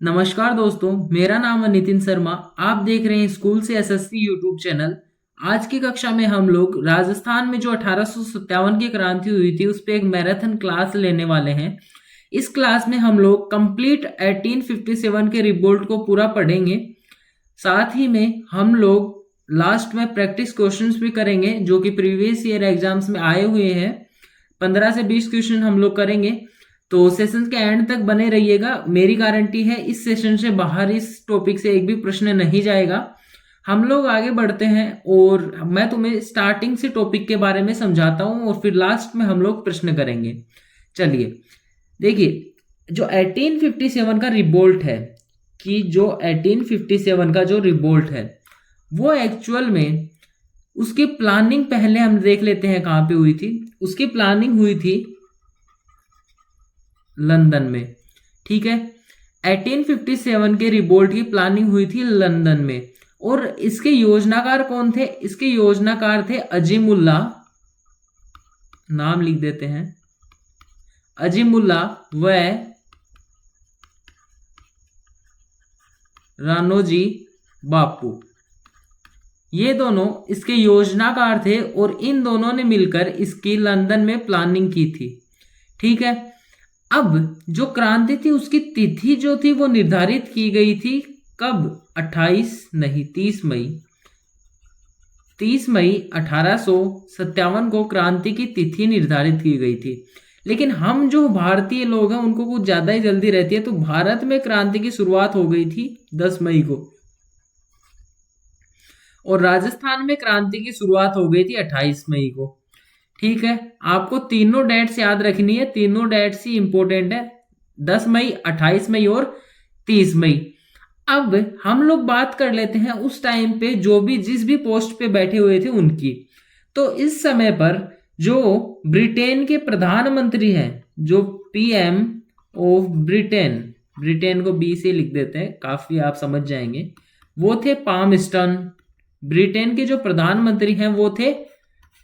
नमस्कार दोस्तों, मेरा नाम है नितिन शर्मा। आप देख रहे हैं स्कूल से एसएससी यूट्यूब चैनल। आज की कक्षा में हम लोग राजस्थान में जो 1857 की क्रांति हुई थी उस पे एक मैराथन क्लास लेने वाले हैं। इस क्लास में हम लोग कंप्लीट 1857 के रिवोल्ट को पूरा पढ़ेंगे। साथ ही में हम लोग लास्ट में प्रैक्टिस क्वेश्चंस भी करेंगे जो कि प्रीवियस ईयर एग्जाम्स में आए हुए हैं। 15 से 20 क्वेश्चन हम लोग करेंगे, तो सेशन के एंड तक बने रहिएगा। मेरी गारंटी है इस सेशन से बाहर इस टॉपिक से एक भी प्रश्न नहीं जाएगा। हम लोग आगे बढ़ते हैं और मैं तुम्हें स्टार्टिंग से टॉपिक के बारे में समझाता हूं और फिर लास्ट में हम लोग प्रश्न करेंगे। चलिए देखिए, जो 1857 का रिवोल्ट है कि जो 1857 का जो रिवोल्ट है वो एक्चुअल में उसकी प्लानिंग पहले हम देख लेते हैं कहां पे हुई थी। उसकी प्लानिंग हुई थी लंदन में। ठीक है, 1857 के रिवोल्ट की प्लानिंग हुई थी लंदन में। और इसके योजनाकार कौन थे? इसके योजनाकार थे अजीमुल्ला, नाम लिख देते हैं, अजीमुल्ला व रानोजी बापू। ये दोनों इसके योजनाकार थे और इन दोनों ने मिलकर इसकी लंदन में प्लानिंग की थी। ठीक है, अब जो क्रांति थी उसकी तिथि जो थी वो निर्धारित की गई थी कब? 28 नहीं 30 मई। 30 मई 1857 को क्रांति की तिथि निर्धारित की गई थी। लेकिन हम जो भारतीय लोग हैं उनको कुछ ज्यादा ही जल्दी रहती है, तो भारत में क्रांति की शुरुआत हो गई थी 10 मई को और राजस्थान में क्रांति की शुरुआत हो गई थी 28 मई को। ठीक है, आपको तीनों डेट्स याद रखनी है, तीनों डेट्स ही इंपॉर्टेंट है, 10 मई, 28 मई और 30 मई। अब हम लोग बात कर लेते हैं उस टाइम पे जो भी जिस भी पोस्ट पे बैठे हुए थे उनकी। तो इस समय पर जो ब्रिटेन के प्रधानमंत्री हैं, जो पीएम ऑफ ब्रिटेन, ब्रिटेन को बी से लिख देते हैं, काफी आप समझ जाएंगे, वो थे पामस्टन। ब्रिटेन के जो प्रधानमंत्री हैं वो थे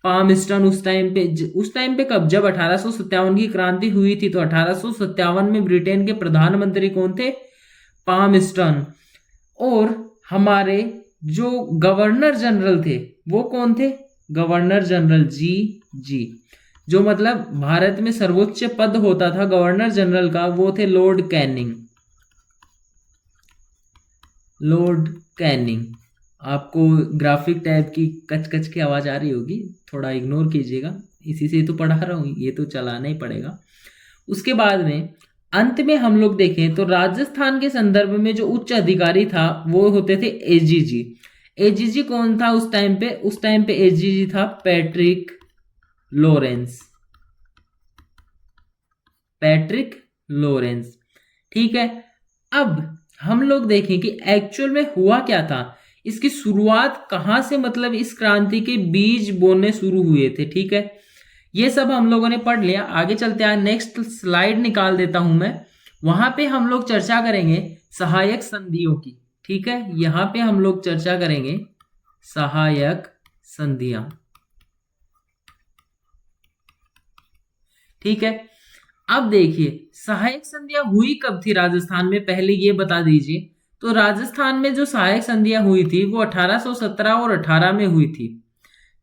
पामस्टन। उस टाइम पे कब? जब 1857 की क्रांति हुई थी, तो 1857 में ब्रिटेन के प्रधानमंत्री कौन थे? पामस्टन। और हमारे जो गवर्नर जनरल थे वो कौन थे? गवर्नर जनरल जी, जो मतलब भारत में सर्वोच्च पद होता था गवर्नर जनरल का, वो थे लॉर्ड कैनिंग। Lord Canning. आपको ग्राफिक टाइप की कच कच की आवाज आ रही होगी, थोड़ा इग्नोर कीजिएगा, इसी से तो पढ़ा रहा हूं, ये तो चलाना ही पड़ेगा। उसके बाद में अंत में हम लोग देखें तो राजस्थान के संदर्भ में जो उच्च अधिकारी था वो होते थे एजीजी। एजीजी कौन था उस टाइम पे? उस टाइम पे एजीजी था पैट्रिक लॉरेंस। Patrick Lawrence. ठीक है, अब हम लोग देखें कि एक्चुअल में हुआ क्या था, इसकी शुरुआत कहां से, मतलब इस क्रांति के बीज बोने शुरू हुए थे। ठीक है, ये सब हम लोगों ने पढ़ लिया। आगे चलते हैं, नेक्स्ट स्लाइड निकाल देता हूं मैं, वहां पे हम लोग चर्चा करेंगे सहायक संधियों की। ठीक है, यहां पे हम लोग चर्चा करेंगे सहायक संधियां। ठीक है, अब देखिए सहायक संधियां हुई कब थी राजस्थान में, पहले ये बता दीजिए। तो राजस्थान में जो सहायक संधियां हुई थी वो 1817 और 18 में हुई थी।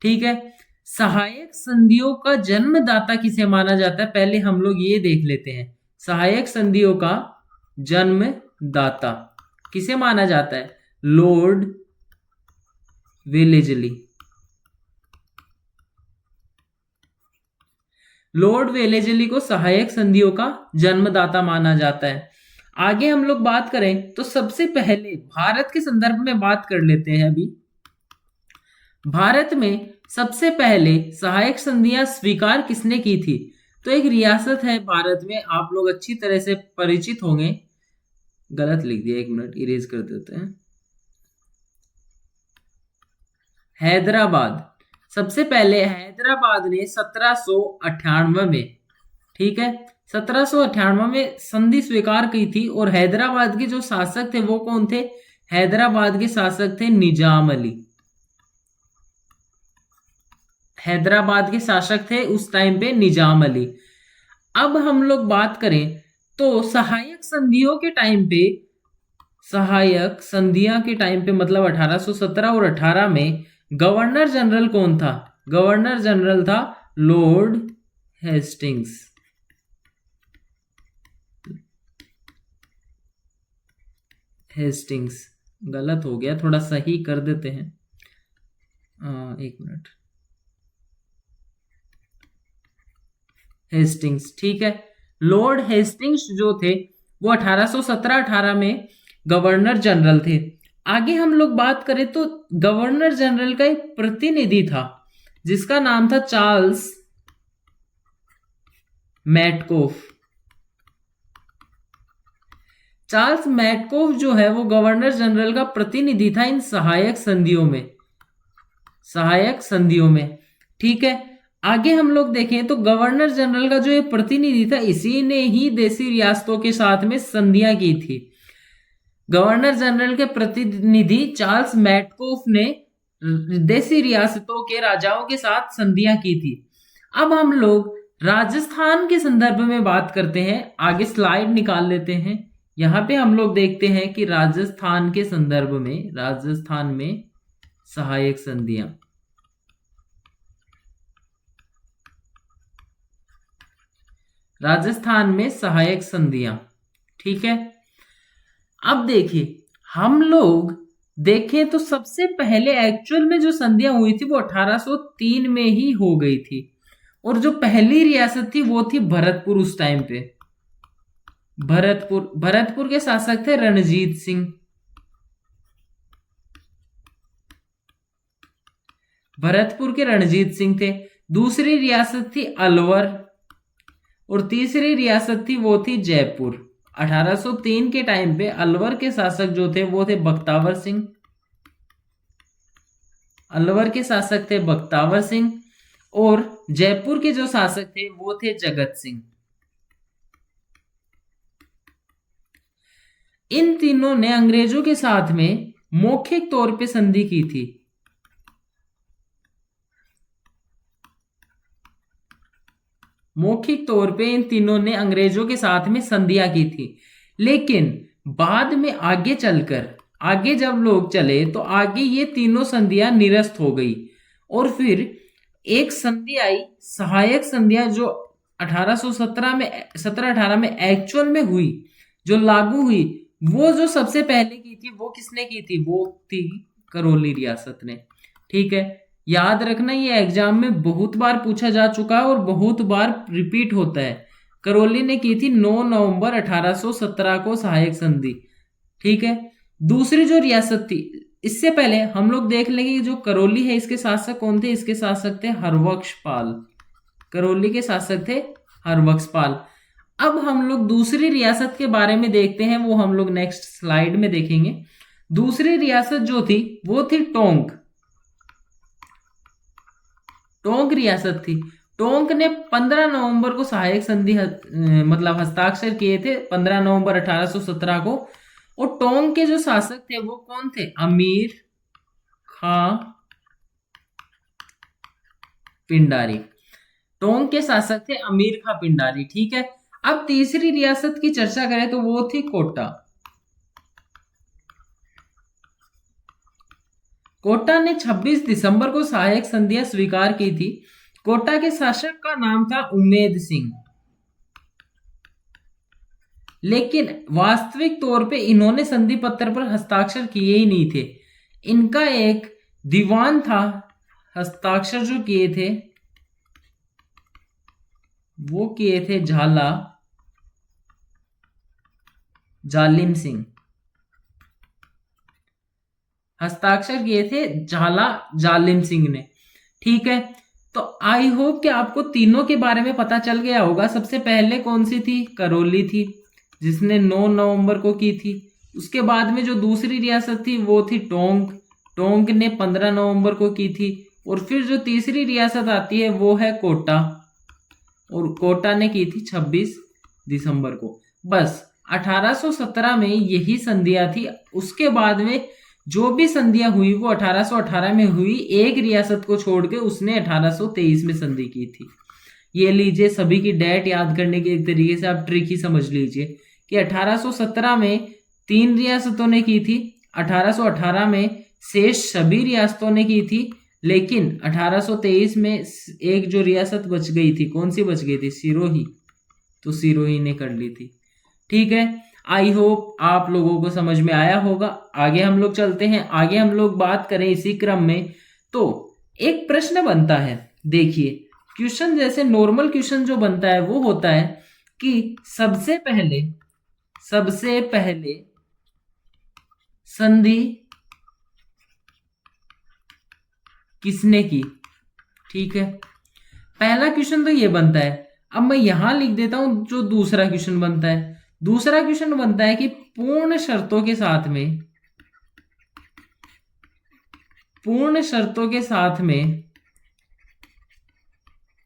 ठीक है, सहायक संधियों का जन्मदाता किसे माना जाता है, पहले हम लोग ये देख लेते हैं। सहायक संधियों का जन्मदाता किसे माना जाता है? Lord Wellesley. लॉर्ड वेलेजली को सहायक संधियों का जन्मदाता माना जाता है। आगे हम लोग बात करें तो सबसे पहले भारत के संदर्भ में बात कर लेते हैं। अभी भारत में सबसे पहले सहायक संधियां स्वीकार किसने की थी? तो एक रियासत है भारत में, आप लोग अच्छी तरह से परिचित होंगे। गलत लिख दिया, एक मिनट इरेज कर देते हैं। हैदराबाद। सबसे पहले हैदराबाद ने 1798 में, ठीक है, 1798 में संधि स्वीकार की थी। और हैदराबाद के जो शासक थे वो कौन थे? हैदराबाद के शासक थे निजाम अली। हैदराबाद के शासक थे उस टाइम पे निजाम अली। अब हम लोग बात करें तो सहायक संधियों के टाइम पे सहायक संधियां के टाइम पे मतलब 1817 और 18 में गवर्नर जनरल कौन था? गवर्नर जनरल था लॉर्ड हेस्टिंग्स। हेस्टिंग्स गलत हो गया, थोड़ा सही कर देते हैं। एक मिनट। हेस्टिंग्स, ठीक है। लॉर्ड हेस्टिंग्स जो थे वो 1817-18 में गवर्नर जनरल थे। आगे हम लोग बात करें तो गवर्नर जनरल का एक प्रतिनिधि था जिसका नाम था चार्ल्स मैटकोफ। चार्ल्स मैटकोफ जो है वो गवर्नर जनरल का प्रतिनिधि था इन सहायक संधियों में, सहायक संधियों में, ठीक है। आगे हम लोग देखें तो गवर्नर जनरल का जो ये प्रतिनिधि था इसी ने ही देसी रियासतों के साथ में संधियां की थी। गवर्नर जनरल के प्रतिनिधि चार्ल्स मैटकोफ ने देसी रियासतों के राजाओं के साथ संधियां की थी। अब हम लोग राजस्थान के संदर्भ में बात करते हैं। आगे स्लाइड निकाल लेते हैं। यहां पे हम लोग देखते हैं कि राजस्थान के संदर्भ में, राजस्थान में सहायक संधियां, राजस्थान में सहायक संधियां, ठीक है। अब देखिए हम लोग देखें तो सबसे पहले एक्चुअल में जो संधियां हुई थी वो 1803 में ही हो गई थी और जो पहली रियासत थी वो थी भरतपुर। उस टाइम पे भरतपुर के शासक थे रणजीत सिंह। भरतपुर के रणजीत सिंह थे। दूसरी रियासत थी अलवर और तीसरी रियासत थी वो थी जयपुर। 1803 के टाइम पे अलवर के शासक जो थे वो थे बख्तावर सिंह। अलवर के शासक थे बख्तावर सिंह और जयपुर के जो शासक थे वो थे जगत सिंह। इन तीनों ने अंग्रेजों के साथ में मौखिक तौर पे संधि की थी। मौखिक तौर पे इन तीनों ने अंग्रेजों के साथ में संधियां की थी, लेकिन बाद में आगे चलकर, आगे जब लोग चले तो आगे ये तीनों संधियां निरस्त हो गई और फिर एक संधि आई सहायक संधियां जो 1817 में 17-18 में एक्चुअल में हुई, जो लागू हुई, वो जो सबसे पहले की थी वो किसने की थी? वो थी करौली रियासत ने, ठीक है। याद रखना ये एग्जाम में बहुत बार पूछा जा चुका है और बहुत बार रिपीट होता है। करौली ने की थी 9 नवंबर 1817 को सहायक संधि, ठीक है। दूसरी जो रियासत थी, इससे पहले हम लोग देख लेंगे कि जो करौली है इसके शासक कौन थे? इसके शासक थे हरबख्शपाल। करौली के शासक थे हरबख्शपाल। अब हम लोग दूसरी रियासत के बारे में देखते हैं, वो हम लोग नेक्स्ट स्लाइड में देखेंगे। दूसरी रियासत जो थी वो थी टोंक। टोंक रियासत थी। टोंक ने 15 नवंबर को सहायक संधि मतलब हस्ताक्षर किए थे 15 नवंबर 1817 को। और टोंक के जो शासक थे वो कौन थे? अमीर खां पिंडारी। टोंक के शासक थे अमीर खां पिंडारी, ठीक है। अब तीसरी रियासत की चर्चा करें तो वो थी कोटा। कोटा ने 26 दिसंबर को सहायक संधियां स्वीकार की थी। कोटा के शासक का नाम था उम्मेद सिंह, लेकिन वास्तविक तौर पे इन्होंने संधि पत्र पर हस्ताक्षर किए ही नहीं थे। इनका एक दीवान था, हस्ताक्षर जो किए थे वो किए थे जालिम सिंह। हस्ताक्षर किए थे जालिम सिंह ने, ठीक है। तो आई होप कि आपको तीनों के बारे में पता चल गया होगा। सबसे पहले कौन सी थी? करौली थी जिसने 9 नवंबर को की थी। उसके बाद में जो दूसरी रियासत थी वो थी टोंक। टोंक ने 15 नवंबर को की थी। और फिर जो तीसरी रियासत आती है वो है कोटा, और कोटा ने की थी 26 दिसंबर को। बस 1817 में यही संधियां थी। उसके बाद में जो भी संधियां हुई वो 1818 में हुई। एक रियासत को छोड़ के उसने 1823 में संधि की थी। ये लीजिए, सभी की डेट याद करने के एक तरीके से आप ट्रिक ही समझ लीजिए कि 1817 में 3 रियासतों ने की थी। 1818 में शेष सभी रियासतों ने की थी, लेकिन 1823 में एक जो रियासत बच गई थी, कौन सी बच गई थी? सिरोही। तो सिरोही ने कर ली थी। ठीक है, आई होप आप लोगों को समझ में आया होगा। आगे हम लोग चलते हैं, आगे हम लोग बात करें इसी क्रम में। तो एक प्रश्न बनता है, देखिए क्वेश्चन जैसे नॉर्मल क्वेश्चन जो बनता है वो होता है कि सबसे पहले संधि किसने की? ठीक है, पहला क्वेश्चन तो ये बनता है। अब मैं यहां लिख देता हूं जो दूसरा क्वेश्चन बनता है। दूसरा क्वेश्चन बनता है कि पूर्ण शर्तों के साथ में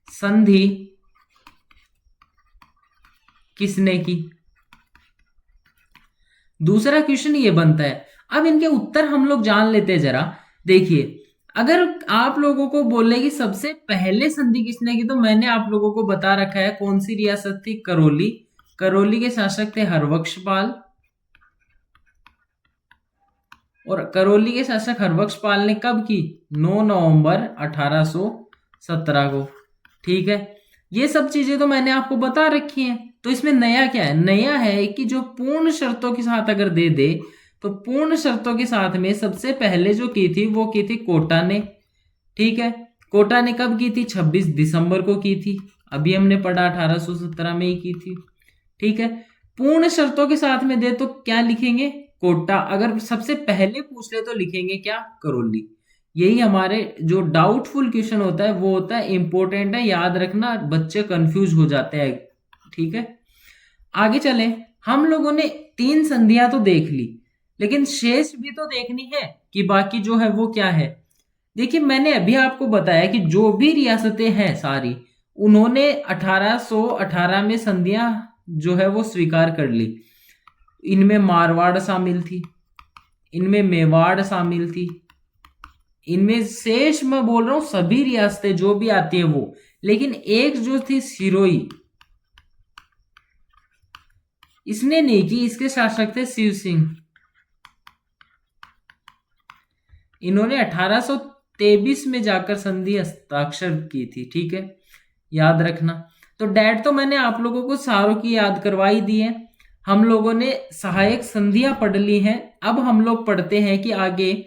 संधि किसने की? दूसरा क्वेश्चन ये बनता है। अब इनके उत्तर हम लोग जान लेते हैं जरा। देखिए, अगर आप लोगों को बोले कि सबसे पहले संधि किसने की, तो मैंने आप लोगों को बता रखा है कौन सी रियासत थी? करौली। करौली के शासक थे हरबख्शपाल, और करौली के शासक हरबख्शपाल ने कब की? 9 नवंबर 1817 को। ठीक है, ये सब चीजें तो मैंने आपको बता रखी हैं। तो इसमें नया क्या है? नया है कि जो पूर्ण शर्तों के साथ अगर दे दे, तो पूर्ण शर्तों के साथ में सबसे पहले जो की थी वो की थी कोटा ने। ठीक है, कोटा ने कब की थी? 26 दिसंबर को की थी। अभी हमने पढ़ा 1817 में ही की थी। ठीक है, पूर्ण शर्तों के साथ में दे तो क्या लिखेंगे? कोटा। अगर सबसे पहले पूछ ले तो लिखेंगे क्या? करौली। यही हमारे जो डाउटफुल क्वेश्चन होता है वो होता है, इंपॉर्टेंट है, याद रखना, बच्चे कंफ्यूज हो जाते हैं। ठीक है, आगे चले। हम लोगों ने 3 संधियां तो देख ली, लेकिन शेष भी तो देखनी है कि बाकी जो है वो क्या है। देखिए, मैंने अभी आपको बताया कि जो भी रियासतें हैं सारी, उन्होंने 1818 में संधियां जो है वो स्वीकार कर ली। इनमें मारवाड़ शामिल थी, इनमें मेवाड़ शामिल थी, इनमें शेष मैं बोल रहा हूं सभी रियासतें जो भी आती है वो। लेकिन एक जो थी सिरोही, इसने नहीं की। इसके शासक थे शिव सिंह। इन्होंने 1823 में जाकर संधि हस्ताक्षर की थी। ठीक है, याद रखना। तो डैट तो मैंने आप लोगों को सारों की याद करवाई दी है। हम लोगों ने सहायक संधियां पढ़ ली हैं। अब हम लोग पढ़ते हैं कि आगे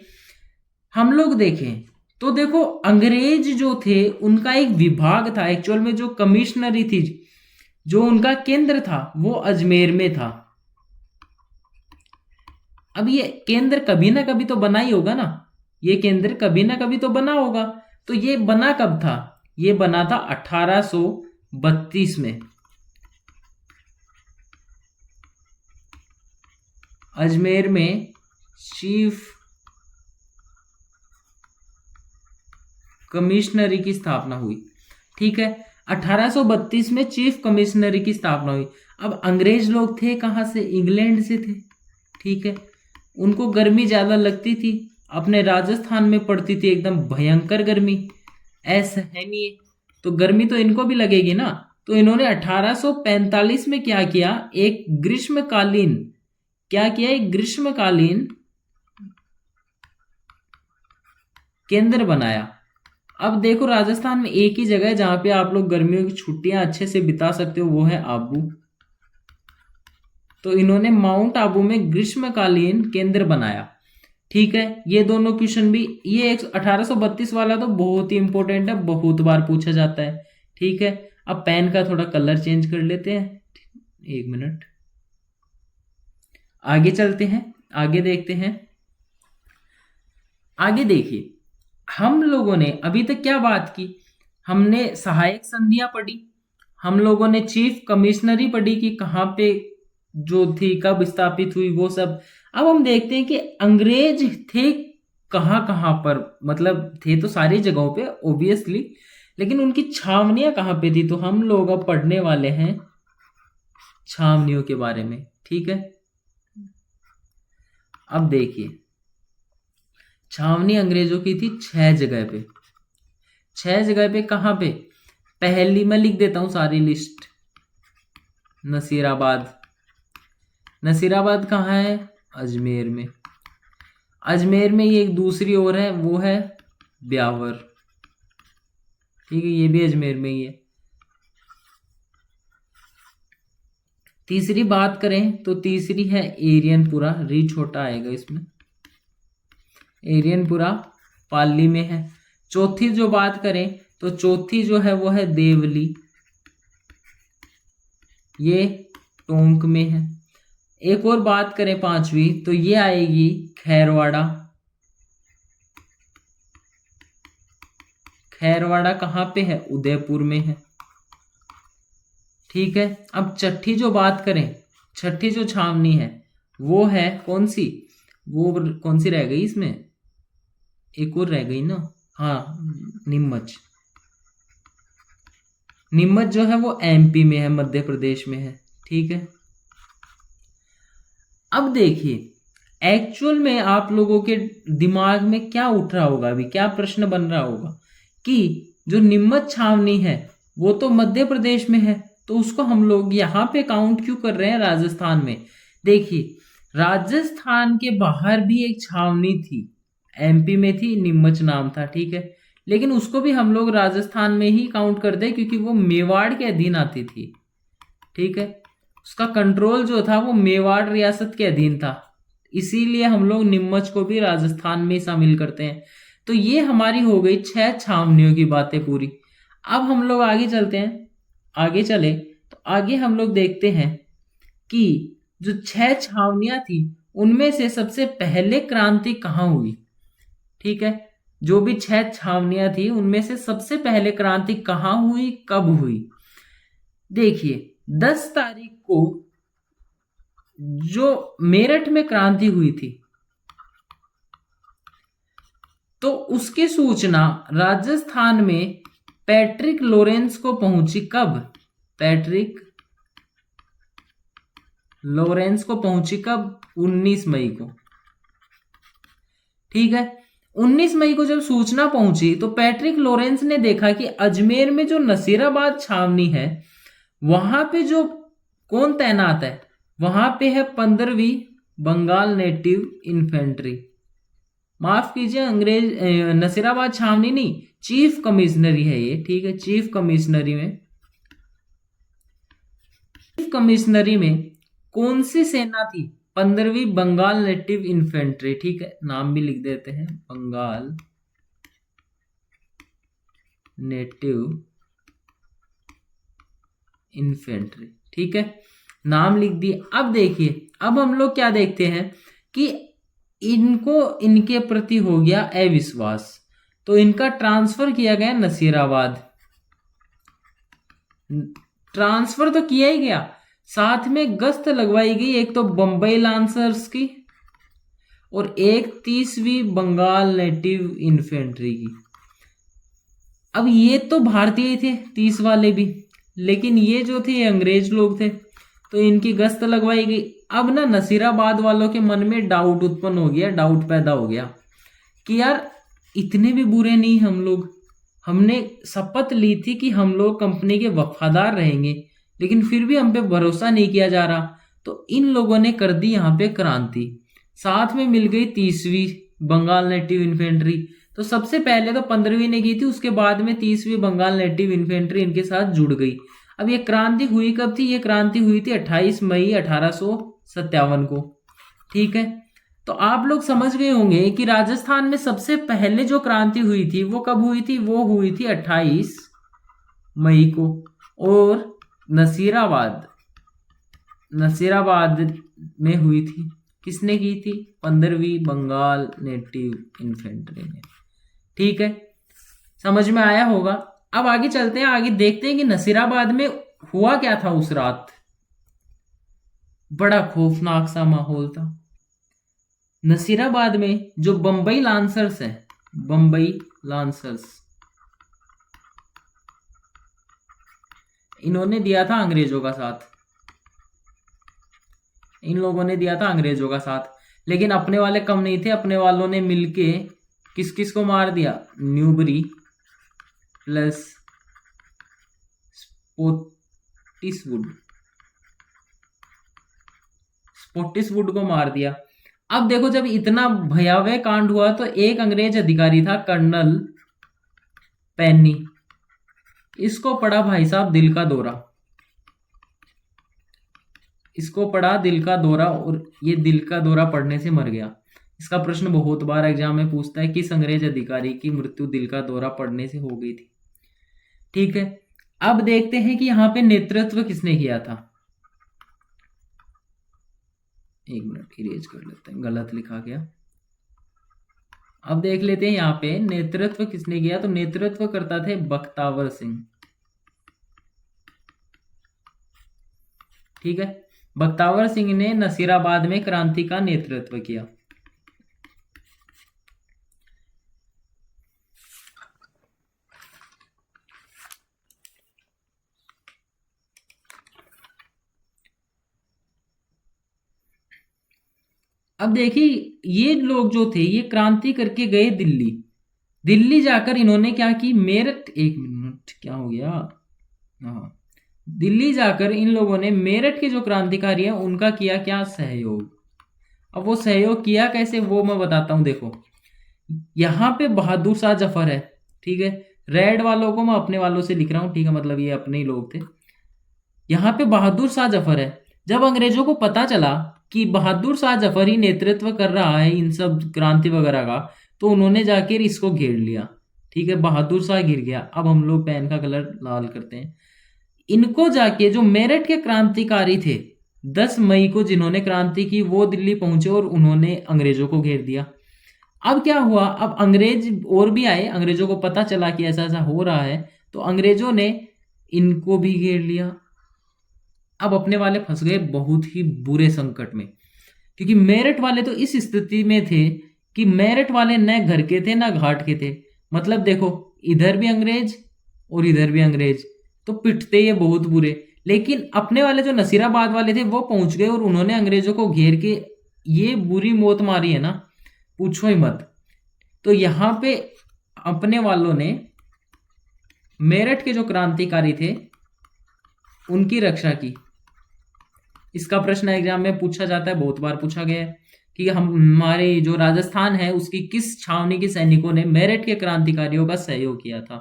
हम लोग देखें तो देखो, अंग्रेज जो थे उनका एक विभाग था, एक्चुअल में जो कमिश्नरी थी, जो उनका केंद्र था वो अजमेर में था। अब ये केंद्र कभी ना कभी तो बना ही होगा ना, ये केंद्र कभी ना कभी तो बना होगा। तो ये बना कब था? ये बना था 1832 में। अजमेर में चीफ कमिश्नरी की स्थापना हुई। ठीक है, 1832 में चीफ कमिश्नरी की स्थापना हुई। अब अंग्रेज लोग थे कहां से? इंग्लैंड से थे। ठीक है, उनको गर्मी ज्यादा लगती थी, अपने राजस्थान में पड़ती थी एकदम भयंकर गर्मी, ऐसा है नहीं। तो गर्मी तो इनको भी लगेगी ना। तो इन्होंने 1845 में क्या किया? एक ग्रीष्मकालीन केंद्र बनाया। अब देखो, राजस्थान में एक ही जगह है जहां पे आप लोग गर्मियों की छुट्टियां अच्छे से बिता सकते हो, वो है आबू। तो इन्होंने माउंट आबू में ग्रीष्मकालीन केंद्र बनाया। ठीक है, ये दोनों क्वेश्चन भी, ये 1832 वाला तो बहुत ही इंपॉर्टेंट है, बहुत बार पूछा जाता है। ठीक है, अब पेन का थोड़ा कलर चेंज कर लेते हैं, 1 मिनट। आगे चलते हैं, आगे देखते हैं। आगे देखिए, हम लोगों ने अभी तक क्या बात की? हमने सहायक संधियां पढ़ी, हम लोगों ने चीफ कमिश्नरी पढ़ी कि कहाँ पे जो थी, कब स्थापित हुई, वो सब। अब हम देखते हैं कि अंग्रेज थे कहाँ कहाँ पर, मतलब थे तो सारी जगहों पे ऑब्वियसली, लेकिन उनकी छावनियां कहाँ पे थी। तो हम लोग अब पढ़ने वाले हैं छावनियों के बारे में। ठीक है, अब देखिए, छावनी अंग्रेजों की थी 6 जगह पे। 6 जगह पे कहाँ पे? पहली मैं लिख देता हूं सारी लिस्ट। नसीराबाद। नसीराबाद कहाँ है? अजमेर में। अजमेर में ये एक दूसरी और है, वो है ब्यावर। ठीक है, ये भी अजमेर में ही है। तीसरी बात करें तो तीसरी है एरियनपुरा, री छोटा आएगा इसमें। एरियनपुरा पाली में है। चौथी जो बात करें तो चौथी जो है वो है देवली, ये टोंक में है। एक और बात करें पांचवी तो ये आएगी खैरवाड़ा। खैरवाड़ा कहाँ पे है? उदयपुर में है। ठीक है, अब छठी जो बात करें, छठी जो छावनी है वो है कौन सी? वो कौन सी रह गई इसमें? एक और रह गई ना, हाँ, नीमच। नीमच जो है वो एमपी में है, मध्य प्रदेश में है। ठीक है, अब देखिए एक्चुअल में आप लोगों के दिमाग में क्या उठ रहा होगा, अभी क्या प्रश्न बन रहा होगा कि जो नीमच छावनी है वो तो मध्य प्रदेश में है, तो उसको हम लोग यहाँ पे काउंट क्यों कर रहे हैं राजस्थान में? देखिए, राजस्थान के बाहर भी एक छावनी थी, एमपी में थी, नीमच नाम था। ठीक है, लेकिन उसको भी हम लोग राजस्थान में ही काउंट करते हैं क्योंकि वो मेवाड़ के अधीन आती थी। ठीक है, उसका कंट्रोल जो था वो मेवाड़ रियासत के अधीन था, इसीलिए हम लोग नीमच को भी राजस्थान में शामिल करते हैं। तो ये हमारी हो गई 6 छावनियों की बातें पूरी। अब हम लोग आगे चलते हैं, आगे चले तो आगे हम लोग देखते हैं कि जो 6 छावनियां थी उनमें से सबसे पहले क्रांति कहाँ हुई। ठीक है, जो भी 6 छावनियां थी उनमें से सबसे पहले क्रांति कहाँ हुई, कब हुई? देखिए 10 तारीख को जो मेरठ में क्रांति हुई थी तो उसकी सूचना राजस्थान में पैट्रिक लॉरेंस को पहुंची। कब? पैट्रिक लॉरेंस को पहुंची कब? 19 मई को। ठीक है, 19 मई को जब सूचना पहुंची तो पैट्रिक लॉरेंस ने देखा कि अजमेर में जो नसीराबाद छावनी है वहां पे जो कौन तैनात है, वहां पे है 15वीं बंगाल नेटिव इन्फेंट्री। माफ कीजिए, अंग्रेज नसीराबाद छावनी नहीं, चीफ कमिश्नरी है ये। ठीक है, चीफ कमिश्नरी में कौन सी सेना थी? 15वीं बंगाल नेटिव इन्फेंट्री। ठीक है, नाम भी लिख देते हैं, बंगाल नेटिव इन्फेंट्री। ठीक है, नाम लिख दिए। अब देखिए, अब हम लोग क्या देखते हैं कि इनको इनके प्रति हो गया अविश्वास, तो इनका ट्रांसफर किया गया नसीराबाद। ट्रांसफर तो किया ही गया, साथ में गश्त लगवाई गई, एक तो बंबई लांसर्स की और एक 30वीं बंगाल नेटिव इन्फेंट्री की। अब ये तो भारतीय थे 30 वाले भी, लेकिन ये जो थे ये अंग्रेज लोग थे, तो इनकी गश्त लगवाई गई। अब ना नसीराबाद वालों के मन में डाउट उत्पन्न हो गया, डाउट पैदा हो गया कि यार इतने भी बुरे नहीं हम लोग, हमने शपथ ली थी कि हम लोग कंपनी के वफादार रहेंगे, लेकिन फिर भी हम पे भरोसा नहीं किया जा रहा। तो इन लोगों ने कर दी यहाँ पे क्रांति, साथ में मिल गई 30वीं बंगाल नेटिव इन्फेंट्री। तो सबसे पहले तो 15वीं ने की थी, उसके बाद में 30वीं बंगाल नेटिव इन्फेंट्री इनके साथ जुड़ गई। अब ये क्रांति हुई कब थी? ये क्रांति हुई थी 28 मई 1857 को। ठीक है, तो आप लोग समझ गए होंगे कि राजस्थान में सबसे पहले जो क्रांति हुई थी वो कब हुई थी? वो हुई थी 28 मई को। और नसीराबाद में हुई थी, किसने की थी? 15वीं बंगाल नेटिव इन्फेंट्री ने। ठीक है, समझ में आया होगा। अब आगे चलते हैं, आगे देखते हैं कि नसीराबाद में हुआ क्या था उस रात। बड़ा खौफनाक सा माहौल था। नसीराबाद में जो बंबई लांसर्स हैं, बंबई लांसर्स, इन्होंने दिया था अंग्रेजों का साथ, इन लोगों ने दिया था अंग्रेजों का साथ, लेकिन अपने वाले कम नहीं थे। अपने वालों ने मिलके किस किस को मार दिया? न्यूबरी प्लस स्पोटिसवुड को मार दिया। अब देखो, जब इतना भयावह कांड हुआ तो एक अंग्रेज अधिकारी था, कर्नल पेनी। इसको पड़ा भाई साहब दिल का दौरा। इसको पड़ा दिल का दौरा और ये दिल का दौरा पड़ने से मर गया। इसका प्रश्न बहुत बार एग्जाम में पूछता है, किस अंग्रेज अधिकारी की मृत्यु दिल का दौरा पड़ने से हो गई थी। ठीक है, अब देखते हैं कि यहां पे नेतृत्व किसने किया था। एक मिनट इरेज कर लेते हैं, गलत लिखा गया। अब देख लेते हैं यहाँ पे नेतृत्व किसने किया। तो नेतृत्व करता थे बख्तावर सिंह। ठीक है, बख्तावर सिंह ने नसीराबाद में क्रांति का नेतृत्व किया। अब देखिए, ये लोग जो थे ये क्रांति करके गए दिल्ली। दिल्ली जाकर इन्होंने क्या की, मेरठ, एक मिनट क्या हो गया, हाँ, दिल्ली जाकर इन लोगों ने मेरठ के जो क्रांतिकारी हैं उनका किया क्या, सहयोग। अब वो सहयोग किया कैसे वो मैं बताता हूं। देखो, यहाँ पे बहादुर शाह जफर है। ठीक है, रेड वालों को मैं अपने वालों से लिख रहा हूँ। ठीक है, मतलब ये अपने ही लोग थे। यहाँ पे बहादुर शाह जफर है। जब अंग्रेजों को पता चला कि बहादुर शाह जफर ही नेतृत्व कर रहा है इन सब क्रांति वगैरह का, तो उन्होंने जाकर इसको घेर लिया। ठीक है, बहादुर शाह गिर गया। अब हम लोग पेन का कलर लाल करते हैं। इनको जाके जो मेरठ के क्रांतिकारी थे 10 मई को जिन्होंने क्रांति की, वो दिल्ली पहुंचे और उन्होंने अंग्रेजों को घेर दिया। अब क्या हुआ, अब अंग्रेज और भी आए, अंग्रेजों को पता चला कि ऐसा ऐसा हो रहा है, तो अंग्रेजों ने इनको भी घेर लिया। अब अपने वाले फंस गए बहुत ही बुरे संकट में, क्योंकि मेरठ वाले तो इस स्थिति में थे कि मेरठ वाले न घर के थे न घाट के थे। मतलब देखो, इधर भी अंग्रेज और इधर भी अंग्रेज, तो पिटते ये बहुत बुरे। लेकिन अपने वाले जो नसीराबाद वाले थे वो पहुंच गए और उन्होंने अंग्रेजों को घेर के ये बुरी मौत मारी है ना, पूछो ही मत। तो यहां पे अपने वालों ने मेरठ के जो क्रांतिकारी थे उनकी रक्षा की। इसका प्रश्न एग्जाम में पूछा जाता है, बहुत बार पूछा गया है कि हमारे जो राजस्थान है उसकी किस छावनी के सैनिकों ने मेरठ के क्रांतिकारियों का सहयोग किया था।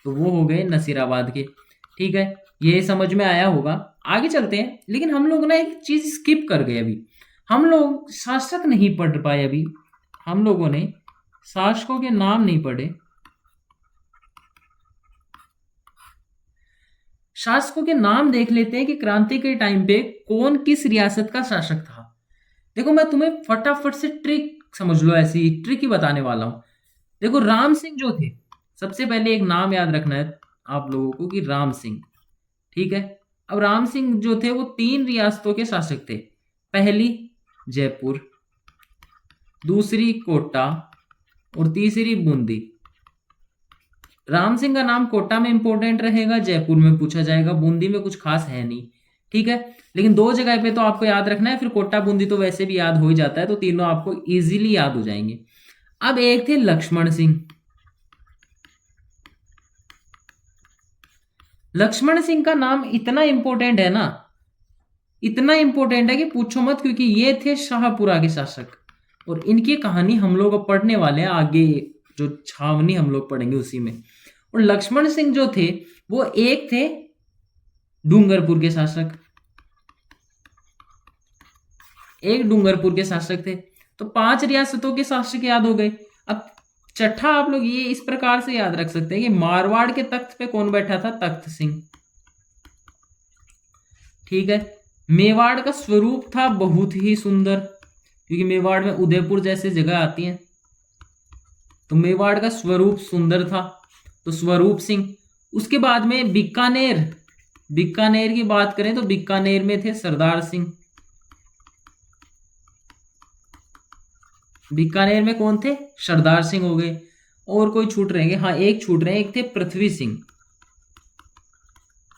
तो वो हो गए नसीराबाद के। ठीक है, ये समझ में आया होगा। आगे चलते हैं। लेकिन हम लोग ना एक चीज स्किप कर गए अभी, हम लोग शासक नहीं पढ़ पाए अभी। हम लोगों ने शासकों के नाम नहीं पढ़े। शासकों के नाम देख लेते हैं कि क्रांति के टाइम पे कौन किस रियासत का शासक था। देखो, मैं तुम्हें फटाफट से ट्रिक समझ लो, ऐसी ट्रिक ही बताने वाला हूं। देखो, राम सिंह जो थे, सबसे पहले एक नाम याद रखना है आप लोगों को कि राम सिंह। ठीक है, अब राम सिंह जो थे वो 3 रियासतों के शासक थे। पहली जयपुर, दूसरी कोटा और तीसरी बूंदी। राम सिंह का नाम कोटा में इंपॉर्टेंट रहेगा, जयपुर में पूछा जाएगा, बूंदी में कुछ खास है नहीं। ठीक है, लेकिन 2 जगह पे तो आपको याद रखना है, फिर कोटा बूंदी तो वैसे भी याद हो ही जाता है, तो तीनों आपको इजीली याद हो जाएंगे। अब एक थे लक्ष्मण सिंह। लक्ष्मण सिंह का नाम इतना इंपॉर्टेंट है ना, इतना इंपॉर्टेंट है कि पूछो मत, क्योंकि ये थे शाहपुरा के शासक और इनकी कहानी हम लोग अब पढ़ने वाले हैं आगे, जो छावनी हम लोग पढ़ेंगे उसी में। और लक्ष्मण सिंह जो थे वो एक थे डूंगरपुर के शासक, एक डूंगरपुर के शासक थे। तो 5 रियासतों के शासक याद हो गए। अब छठा आप लोग ये इस प्रकार से याद रख सकते हैं कि मारवाड़ के तख्त पे कौन बैठा था, तख्त सिंह। ठीक है, मेवाड़ का स्वरूप था बहुत ही सुंदर, क्योंकि मेवाड़ में उदयपुर जैसे जगह आती हैं, तो मेवाड़ का स्वरूप सुंदर था, तो स्वरूप सिंह। उसके बाद में बीकानेर, बीकानेर की बात करें तो बीकानेर में थे सरदार सिंह। बीकानेर में कौन थे, सरदार सिंह हो गए। और कोई छूट रहेंगे, हाँ एक छूट रहे, एक थे पृथ्वी सिंह।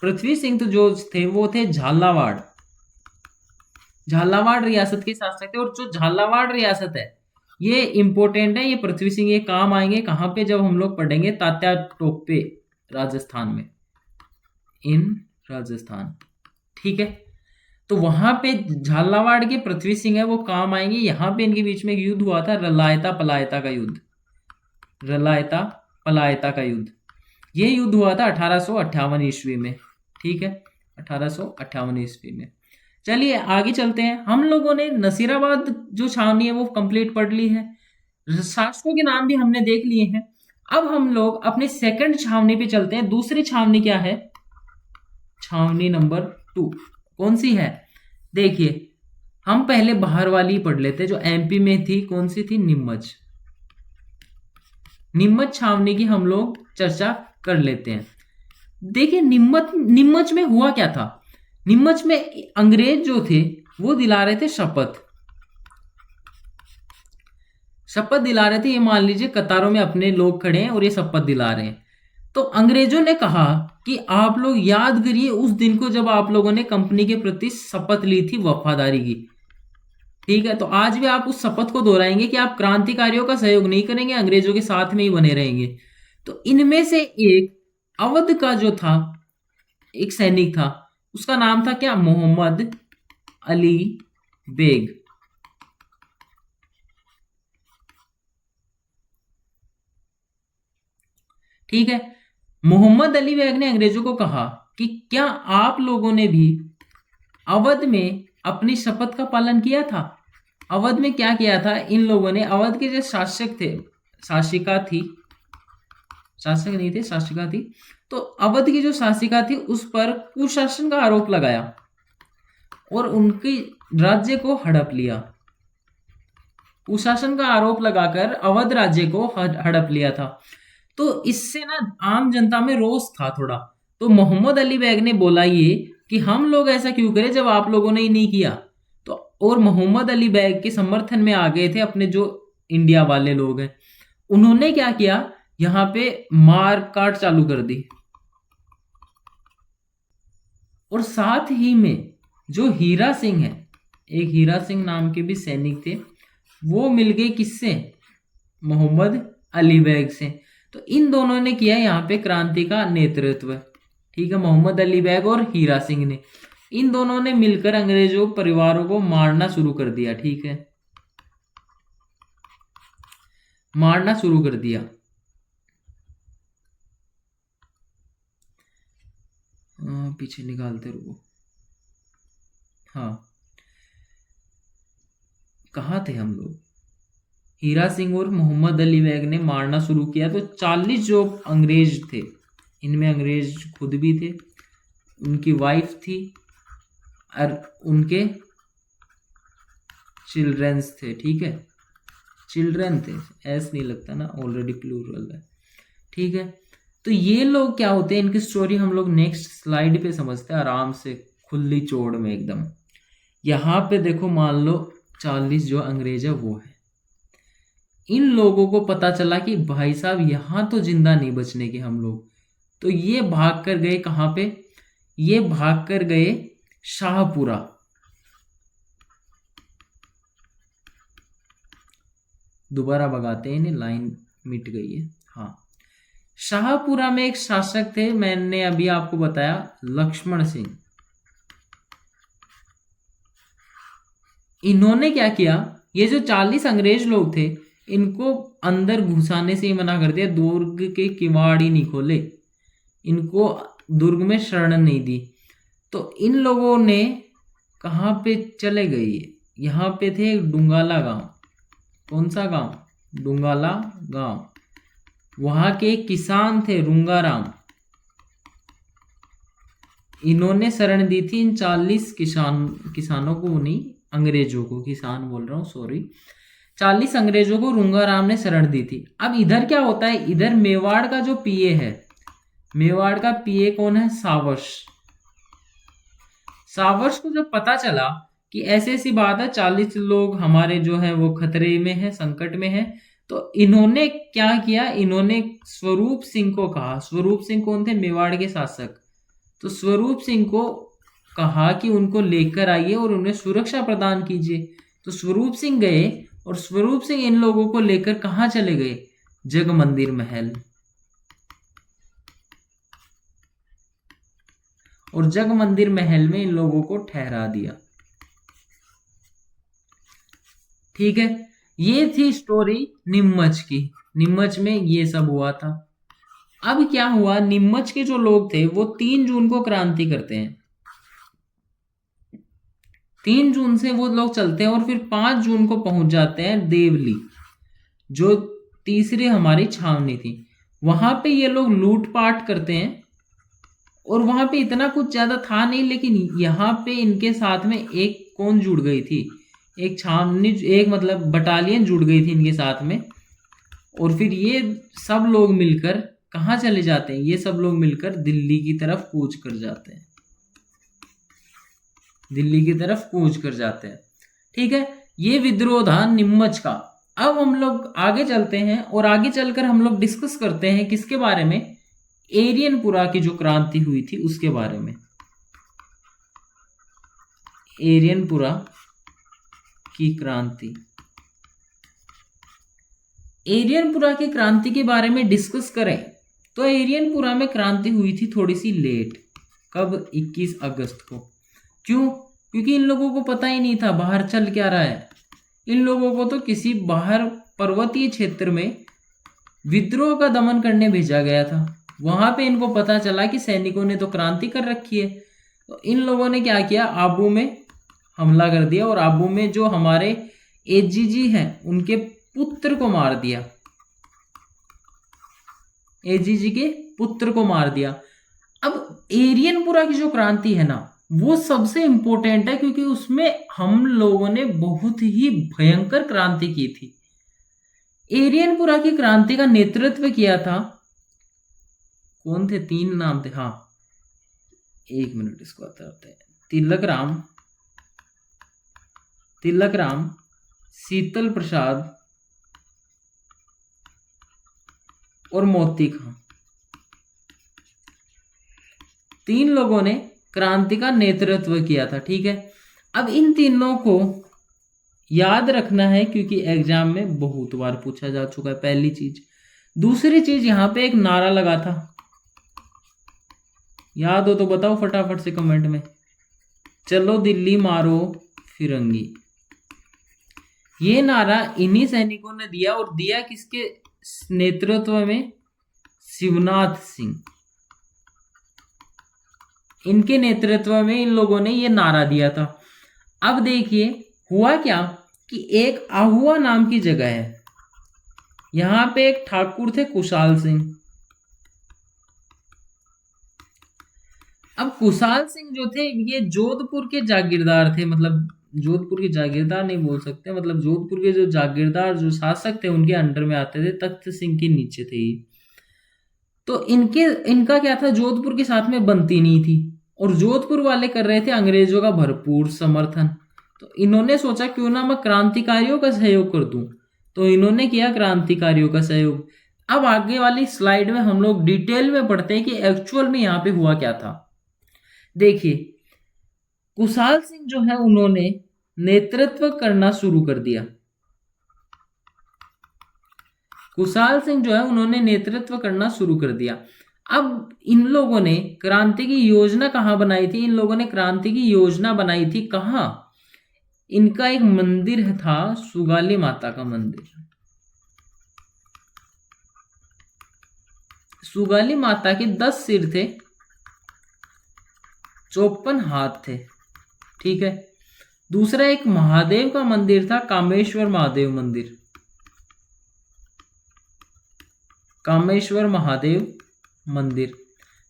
पृथ्वी सिंह तो जो थे वो थे झालावाड़, झालावाड़ रियासत के शासक थे। और जो झालावाड़ रियासत है ये इंपॉर्टेंट है, ये पृथ्वी सिंह ये काम आएंगे कहां पे, जब हम लोग पढ़ेंगे तात्या टोपे, राजस्थान में, इन राजस्थान। ठीक है, तो वहां पे झालावाड़ के पृथ्वी सिंह है वो काम आएंगे। यहाँ पे इनके बीच में एक युद्ध हुआ था, रलायता पलायता का युद्ध। रलायता पलायता का युद्ध, ये युद्ध हुआ था 1858 ईस्वी में। ठीक है, 1858 ईस्वी में। चलिए आगे चलते हैं। हम लोगों ने नसीराबाद जो छावनी है वो कंप्लीट पढ़ ली है, शासकों के नाम भी हमने देख लिए हैं। अब हम लोग अपने सेकंड छावनी पे चलते हैं। दूसरी छावनी क्या है? छावनी नंबर 2 कौन सी है? देखिए, हम पहले बाहर वाली पढ़ लेते जो एमपी में थी। कौन सी थी? नीमच। नीमच छावनी की हम लोग चर्चा कर लेते हैं। देखिए, नीमच में हुआ क्या था? नीमच में अंग्रेज जो थे वो दिला रहे थे शपथ। शपथ दिला रहे थे। ये मान लीजिए कतारों में अपने लोग खड़े हैं और ये शपथ दिला रहे हैं। तो अंग्रेजों ने कहा कि आप लोग याद करिए उस दिन को जब आप लोगों ने कंपनी के प्रति शपथ ली थी वफादारी की। ठीक है, तो आज भी आप उस शपथ को दोहराएंगे कि आप क्रांतिकारियों का सहयोग नहीं करेंगे, अंग्रेजों के साथ में ही बने रहेंगे। तो इनमें से एक अवध का जो था एक सैनिक था, उसका नाम था क्या? मोहम्मद अली बेग। ठीक है, मोहम्मद अली बेग ने अंग्रेजों को कहा कि क्या आप लोगों ने भी अवध में अपनी शपथ का पालन किया था? अवध में क्या किया था इन लोगों ने? अवध के जो शासक थे, शासिका थी, शासक नहीं थे, शासिका थी। तो अवध की जो शासिका थी उस पर कुशासन का आरोप लगाया और उनके राज्य को हड़प लिया। कुशासन का आरोप लगाकर अवध राज्य को हड़प लिया था। तो इससे ना आम जनता में रोष था थोड़ा। तो मोहम्मद अली बेग ने बोला ये कि हम लोग ऐसा क्यों करें जब आप लोगों ने ही नहीं किया। तो और मोहम्मद अली बेग के समर्थन में आ गए थे अपने जो इंडिया वाले लोग हैं। उन्होंने क्या किया, यहाँ पे मार काट चालू कर दी। और साथ ही में जो हीरा सिंह है, एक हीरा सिंह नाम के भी सैनिक थे, वो मिल गए किससे? मोहम्मद अली बेग से। तो इन दोनों ने किया यहाँ पे क्रांति का नेतृत्व। ठीक है, मोहम्मद अली बेग और हीरा सिंह ने, इन दोनों ने मिलकर अंग्रेजों परिवारों को मारना शुरू कर दिया। ठीक है, मारना शुरू कर दिया। पीछे निकालते रुको। हाँ, कहाँ थे हम लोग? हीरा सिंह और मोहम्मद अली बेग ने मारना शुरू किया। तो 40 जो अंग्रेज थे, इनमें अंग्रेज खुद भी थे, उनकी वाइफ थी और उनके चिल्ड्रंस थे। ठीक है, चिल्ड्रन थे, ऐस नहीं लगता ना, ऑलरेडी प्लूरल है। ठीक है, तो ये लोग क्या होते हैं, इनकी स्टोरी हम लोग नेक्स्ट स्लाइड पे समझते हैं आराम से, खुली चौड़ में एकदम। यहाँ पे देखो, मान लो 40 जो अंग्रेज है वो है। इन लोगों को पता चला कि भाई साहब यहाँ तो जिंदा नहीं बचने के हम लोग। तो ये भाग कर गए कहाँ पे? ये भाग कर गए शाहपुरा। दोबारा भगाते हैं इन्हें, लाइन मिट गई है। हाँ, शाहपुरा में एक शासक थे, मैंने अभी आपको बताया, लक्ष्मण सिंह। इन्होंने क्या किया, ये जो 40 अंग्रेज लोग थे इनको अंदर घुसाने से ही मना कर दिया, दुर्ग के किवाड़ ही नहीं खोले, इनको दुर्ग में शरण नहीं दी। तो इन लोगों ने कहाँ पे चले गए? यहाँ पे थे डुंगाला गांव। कौन सा गांव? डुंगाला गांव। वहां के किसान थे रुंगाराम, इन्होंने शरण दी थी इन 40 किसानों को, नहीं अंग्रेजों को, किसान बोल रहा हूँ सॉरी, 40 अंग्रेजों को रुंगाराम ने शरण दी थी। अब इधर क्या होता है, इधर मेवाड़ का जो पीए है, मेवाड़ का पीए कौन है? सावश। सावश को जब पता चला कि ऐसी ऐसी बात है, 40 लोग हमारे जो है वो खतरे में है, संकट में है, तो इन्होंने क्या किया, इन्होंने स्वरूप सिंह को कहा। स्वरूप सिंह कौन थे? मेवाड़ के शासक। तो स्वरूप सिंह को कहा कि उनको लेकर आइए और उन्हें सुरक्षा प्रदान कीजिए। तो स्वरूप सिंह गए और स्वरूप सिंह इन लोगों को लेकर कहाँ चले गए? जग मंदिर महल। और जग मंदिर महल में इन लोगों को ठहरा दिया। ठीक है, ये थी स्टोरी नीमच की। नीमच में ये सब हुआ था। अब क्या हुआ, नीमच के जो लोग थे वो 3 जून को क्रांति करते हैं। 3 जून से वो लोग चलते हैं और फिर 5 जून को पहुंच जाते हैं देवली, जो तीसरी हमारी छावनी थी। वहां पे ये लोग लूटपाट करते हैं और वहां पे इतना कुछ ज्यादा था नहीं, लेकिन यहाँ पे इनके साथ में एक कौन जुड़ गई थी, एक छावनी, एक मतलब बटालियन जुड़ गई थी इनके साथ में। और फिर ये सब लोग मिलकर कहाँ चले जाते हैं, ये सब लोग मिलकर दिल्ली की तरफ कूच कर जाते हैं। दिल्ली की तरफ कूच कर जाते हैं। ठीक है, ये विद्रोह था नीमच का। अब हम लोग आगे चलते हैं और आगे चलकर हम लोग डिस्कस करते हैं किसके बारे में, एरियनपुरा की जो क्रांति हुई थी उसके बारे में। एरियनपुरा की क्रांति, एरियनपुरा की क्रांति के बारे में डिस्कस करें तो एरियनपुरा में क्रांति हुई थी थोड़ी सी लेट। कब, 21 अगस्त को। क्यों? क्योंकि इन लोगों को पता ही नहीं था बाहर चल क्या रहा है। इन लोगों को तो किसी बाहर पर्वतीय क्षेत्र में विद्रोह का दमन करने भेजा गया था। वहां पे इनको पता चला कि सैनिकों ने तो क्रांति कर रखी है, तो इन लोगों ने क्या किया, आबू में हमला कर दिया और आबू में जो हमारे एजीजी हैं उनके पुत्र को मार दिया। एजीजी के पुत्र को मार दिया। अब एरियनपुरा की जो क्रांति है ना वो सबसे इंपॉर्टेंट है, क्योंकि उसमें हम लोगों ने बहुत ही भयंकर क्रांति की थी। एरियनपुरा की क्रांति का नेतृत्व किया था, कौन थे, 3 नाम थे, हाँ 1 मिनट इसको बताते हैं। तिलक राम, शीतल प्रसाद और मोती खां। 3 लोगों ने क्रांति का नेतृत्व किया था। ठीक है, अब इन तीनों को याद रखना है क्योंकि एग्जाम में बहुत बार पूछा जा चुका है, पहली चीज। दूसरी चीज, यहां पे एक नारा लगा था, याद हो तो बताओ फटाफट से कमेंट में। चलो दिल्ली मारो फिरंगी। ये नारा इन्हीं सैनिकों ने दिया, और दिया किसके नेतृत्व में, शिवनाथ सिंह। इनके नेतृत्व में इन लोगों ने ये नारा दिया था। अब देखिए हुआ क्या कि एक आहुआ नाम की जगह है, यहां पे एक ठाकुर थे कुशाल सिंह। अब कुशाल सिंह जो थे ये जोधपुर के जागीरदार थे, मतलब जोधपुर के जागीरदार नहीं बोल सकते, मतलब जोधपुर के जो जागीरदार जो शासक थे उनके अंडर में आते थे, तख्त सिंह के नीचे थे। तो इनका क्या था, जोधपुर के साथ में बनती नहीं थी और जोधपुर वाले कर रहे थे अंग्रेजों का भरपूर समर्थन। तो इन्होंने सोचा क्यों ना मैं क्रांतिकारियों का सहयोग कर दूं, तो इन्होंने किया क्रांतिकारियों का सहयोग। अब आगे वाली स्लाइड में हम लोग डिटेल में पढ़ते हैं कि एक्चुअल में यहां पे हुआ क्या था। देखिए कुशाल सिंह जो है उन्होंने नेतृत्व करना शुरू कर दिया। कुशाल सिंह जो है उन्होंने नेतृत्व करना शुरू कर दिया। अब इन लोगों ने क्रांति की योजना कहां बनाई थी, इन लोगों ने क्रांति की योजना बनाई थी कहां, इनका एक मंदिर था, सुगाली माता का मंदिर। सुगाली माता के 10 सिर थे, 54 हाथ थे। ठीक है, दूसरा एक महादेव का मंदिर था, कामेश्वर महादेव मंदिर, कामेश्वर महादेव मंदिर।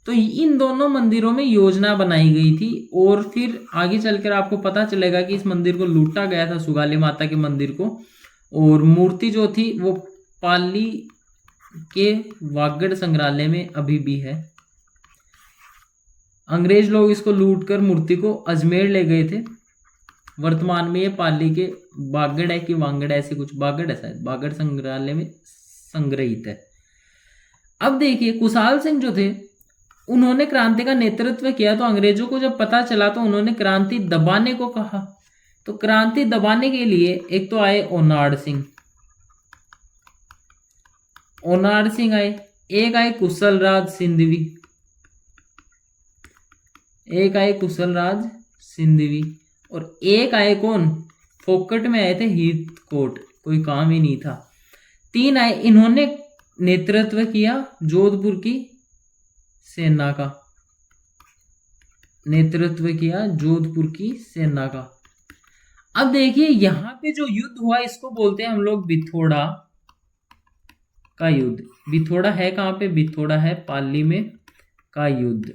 तो इन दोनों मंदिरों में योजना बनाई गई थी और फिर आगे चलकर आपको पता चलेगा कि इस मंदिर को लूटा गया था, सुगाली माता के मंदिर को, और मूर्ति जो थी वो पाली के वागड़ संग्रहालय में अभी भी है। अंग्रेज लोग इसको लूटकर मूर्ति को अजमेर ले गए थे। वर्तमान में ये पाली के बागड़ है कि वांगड़, ऐसे कुछ बागड़ है शायद, बागड़ संग्रहालय में संग्रहित है। अब देखिए कुशाल सिंह जो थे उन्होंने क्रांति का नेतृत्व किया, तो अंग्रेजों को जब पता चला तो उन्होंने क्रांति दबाने को कहा। तो क्रांति दबाने के लिए एक तो आए ओनाड सिंह, ओनाड सिंह आए, एक आए कुशल राज सिंधवी, एक आए कुशलराज सिंधवी और एक आए कौन, फोकट में आए थे हीथकोट, कोई काम ही नहीं था। 3 आए, इन्होंने नेतृत्व किया जोधपुर की सेना का, नेतृत्व किया जोधपुर की सेना का। अब देखिए यहां पे जो युद्ध हुआ इसको बोलते हैं हम लोग बिथोड़ा का युद्ध। बिथोड़ा है कहां पे, बिथोड़ा है पाली में का युद्ध।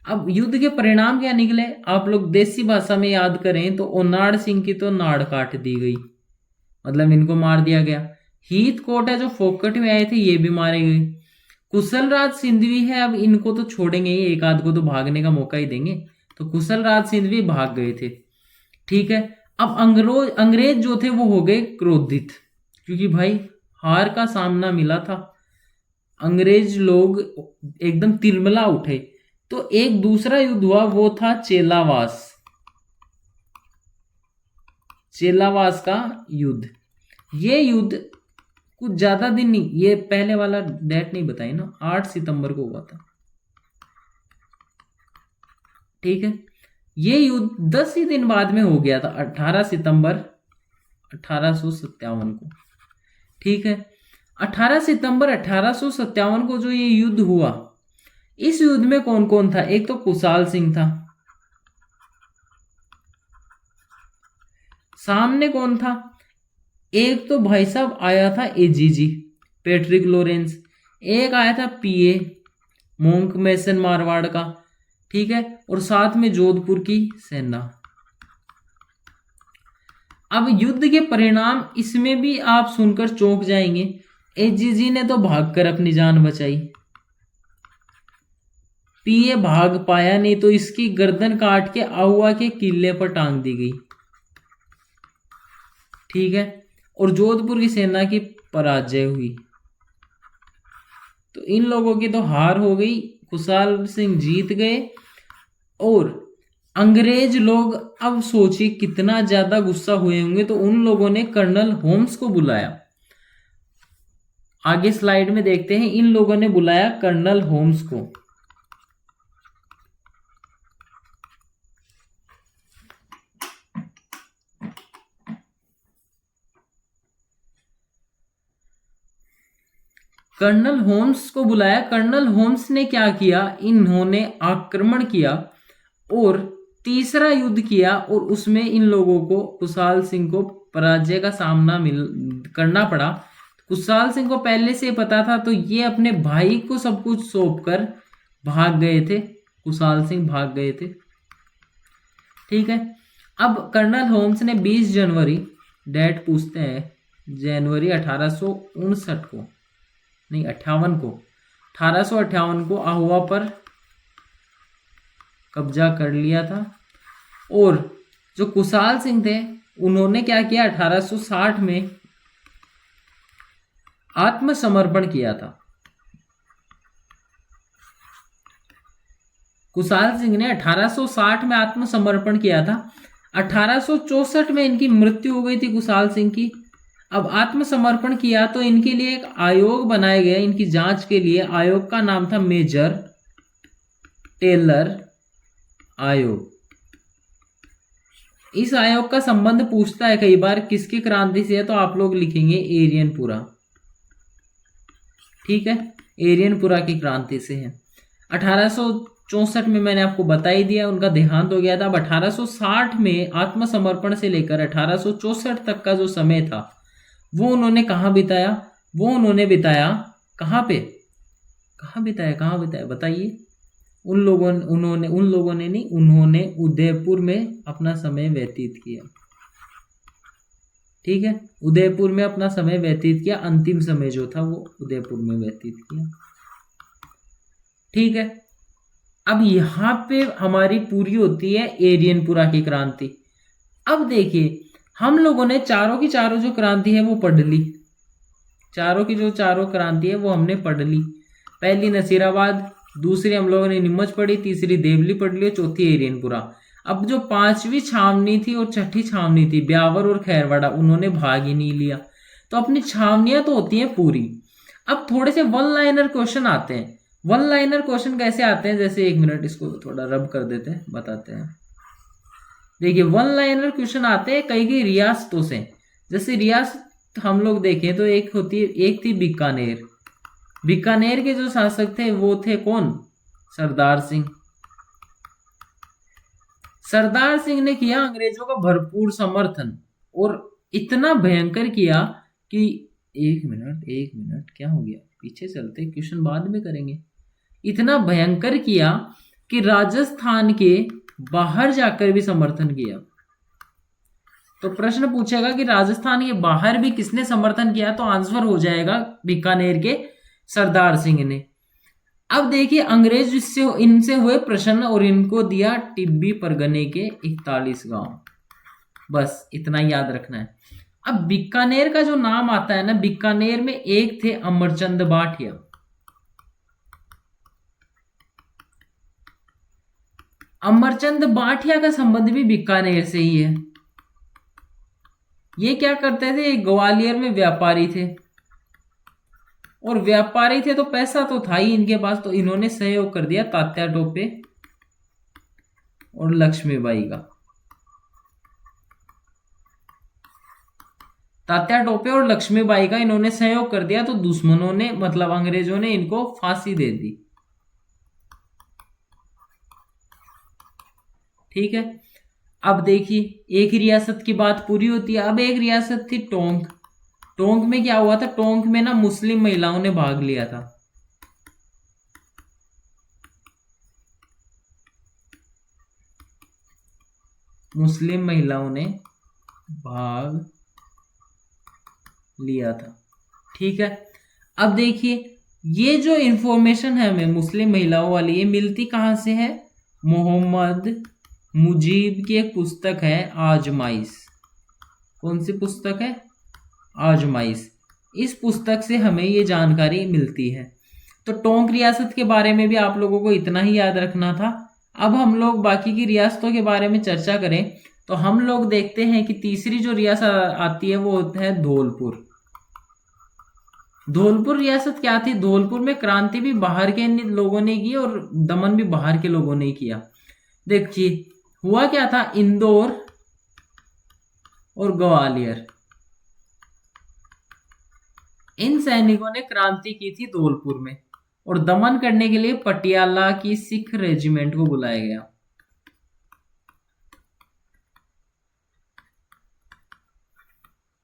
अब युद्ध के परिणाम क्या निकले, आप लोग देसी भाषा में याद करें तो ओनाड़ सिंह की तो नाड़ काट दी गई, मतलब इनको मार दिया गया। हीथकोट है जो फोकट में आए थे ये भी मारे गए। कुशलराज सिंधवी है, अब इनको तो छोड़ेंगे ही, एक आध को तो भागने का मौका ही देंगे, तो कुशलराज सिंधवी भाग गए थे। ठीक है, अब अंग्रेज जो थे वो हो गए क्रोधित, क्योंकि भाई हार का सामना मिला था। अंग्रेज लोग एकदम तिलमिला उठे। तो एक दूसरा युद्ध हुआ, वो था चेलावास, चेलावास का युद्ध। ये युद्ध कुछ ज्यादा दिन नहीं, ये पहले वाला डेट नहीं बताई ना, 8 सितंबर को हुआ था। ठीक है, ये युद्ध 10 ही दिन बाद में हो गया था, 18 सितंबर 1857 को। ठीक है, 18 सितंबर 1857 को जो ये युद्ध हुआ, इस युद्ध में कौन कौन था, एक तो कुशाल सिंह था, सामने कौन था, एक तो भाई साहब आया था एजीजी पैट्रिक लॉरेंस, एक आया था पीए मोंक मैसन मारवाड़ का। ठीक है, और साथ में जोधपुर की सेना। अब युद्ध के परिणाम इसमें भी आप सुनकर चौंक जाएंगे। एजीजी ने तो भागकर अपनी जान बचाई, पीए भाग पाया नहीं तो इसकी गर्दन काट के आहुआ के किले पर टांग दी गई। ठीक है, और जोधपुर की सेना की पराजय हुई। तो इन लोगों की तो हार हो गई, कुशाल सिंह जीत गए। और अंग्रेज लोग अब सोचिए कितना ज्यादा गुस्सा हुए होंगे, तो उन लोगों ने कर्नल होम्स को बुलाया। आगे स्लाइड में देखते हैं, इन लोगों ने बुलाया कर्नल होम्स को। कर्नल होम्स को बुलाया। कर्नल होम्स ने क्या किया, इन्होंने आक्रमण किया और तीसरा युद्ध किया, और उसमें इन लोगों को, कुशाल सिंह को पराजय का सामना करना पड़ा। कुशाल सिंह को पहले से पता था, तो ये अपने भाई को सब कुछ सौंप कर भाग गए थे, कुशाल सिंह भाग गए थे। ठीक है, अब कर्नल होम्स ने 20 जनवरी, डेट पूछते हैं, जनवरी 1859 को, नहीं 58 को, 1858 को आहुआ पर कब्जा कर लिया था। और जो कुशाल सिंह थे उन्होंने क्या किया, 1860 में आत्मसमर्पण किया था। कुशाल सिंह ने 1860 में आत्मसमर्पण किया था। 1864 में इनकी मृत्यु हो गई थी कुशाल सिंह की। अब आत्मसमर्पण किया तो इनके लिए एक आयोग बनाया गया, इनकी जांच के लिए। आयोग का नाम था मेजर टेलर आयोग। इस आयोग का संबंध पूछता है कई बार किसकी क्रांति से है, तो आप लोग लिखेंगे एरियनपुरा। ठीक है, एरियनपुरा की क्रांति से है। 1864 में मैंने आपको बता ही दिया उनका देहांत हो गया था। अब 1860 में आत्मसमर्पण से लेकर 1864 तक का जो समय था वो उन्होंने कहाँ बिताया, वो उन्होंने बिताया कहाँ पे, कहाँ बिताया बताइए। उन्होंने उदयपुर में अपना समय व्यतीत किया। ठीक है, उदयपुर में अपना समय व्यतीत किया, अंतिम समय जो था वो उदयपुर में व्यतीत किया। ठीक है, अब यहां पे हमारी पूरी होती है एरियनपुरा की क्रांति। अब देखिए हम लोगों ने चारों की चारों जो क्रांति है वो पढ़ ली, चारों की जो चारों क्रांति है वो हमने पढ़ ली। पहली नसीराबाद, दूसरी हम लोगों ने नीमच पढ़ी, तीसरी देवली पढ़ ली, चौथी एरियनपुरा। अब जो पांचवी छावनी थी और छठी छावनी थी ब्यावर और खैरवाड़ा, उन्होंने भाग ही नहीं लिया। तो अपनी छावनियां तो होती हैं पूरी। अब थोड़े से वन लाइनर क्वेश्चन आते हैं, वन लाइनर क्वेश्चन कैसे आते हैं, जैसे एक मिनट इसको थोड़ा रब कर देते हैं, बताते हैं। देखिए वन लाइनर क्वेश्चन आते हैं कई कई रियासतों से। जैसे रियासत हम लोग देखें तो एक होती है, एक थी बीकानेर। बीकानेर के जो शासक थे वो थे कौन, सरदार सिंह। सरदार सिंह ने किया अंग्रेजों का भरपूर समर्थन, और इतना भयंकर किया कि एक मिनट क्या हो गया, पीछे चलते, क्वेश्चन बाद में करेंगे। इतना भयंकर किया कि राजस्थान के बाहर जाकर भी समर्थन किया। तो प्रश्न पूछेगा कि राजस्थान के बाहर भी किसने समर्थन किया, तो आंसर हो जाएगा बीकानेर के सरदार सिंह ने। अब देखिए अंग्रेज इससे इनसे हुए प्रसन्न और इनको दिया टिब्बी परगने के 41 गांव। बस इतना याद रखना है। अब बीकानेर का जो नाम आता है ना, बीकानेर में एक थे अमरचंद बाठिया। अमरचंद बाठिया का संबंध भी बीकानेर से ही है। ये क्या करते थे, ये ग्वालियर में व्यापारी थे, और व्यापारी थे तो पैसा तो था ही इनके पास, तो इन्होंने सहयोग कर दिया तात्या टोपे और लक्ष्मीबाई का। तात्या टोपे और लक्ष्मीबाई का इन्होंने सहयोग कर दिया, तो दुश्मनों ने मतलब अंग्रेजों ने इनको फांसी दे दी। ठीक है, अब देखिए एक रियासत की बात पूरी होती है। अब एक रियासत थी टोंक। टोंक में क्या हुआ था, टोंक में ना मुस्लिम महिलाओं ने भाग लिया था। मुस्लिम महिलाओं ने भाग लिया था। ठीक है, अब देखिए ये जो इंफॉर्मेशन है हमें मुस्लिम महिलाओं वाली, ये मिलती कहां से है, मोहम्मद मुजीब की एक पुस्तक है आजमाइश। कौन सी पुस्तक है, आजमाइश। इस पुस्तक से हमें ये जानकारी मिलती है। तो टोंक रियासत के बारे में भी आप लोगों को इतना ही याद रखना था। अब हम लोग बाकी की रियासतों के बारे में चर्चा करें तो हम लोग देखते हैं कि तीसरी जो रियासत आती है वो है धौलपुर। धौलपुर रियासत क्या थी, धौलपुर में क्रांति भी बाहर के लोगों ने की और दमन भी बाहर के लोगों ने किया। देखिए हुआ क्या था, इंदौर और ग्वालियर, इन सैनिकों ने क्रांति की थी धौलपुर में, और दमन करने के लिए पटियाला की सिख रेजिमेंट को बुलाया गया।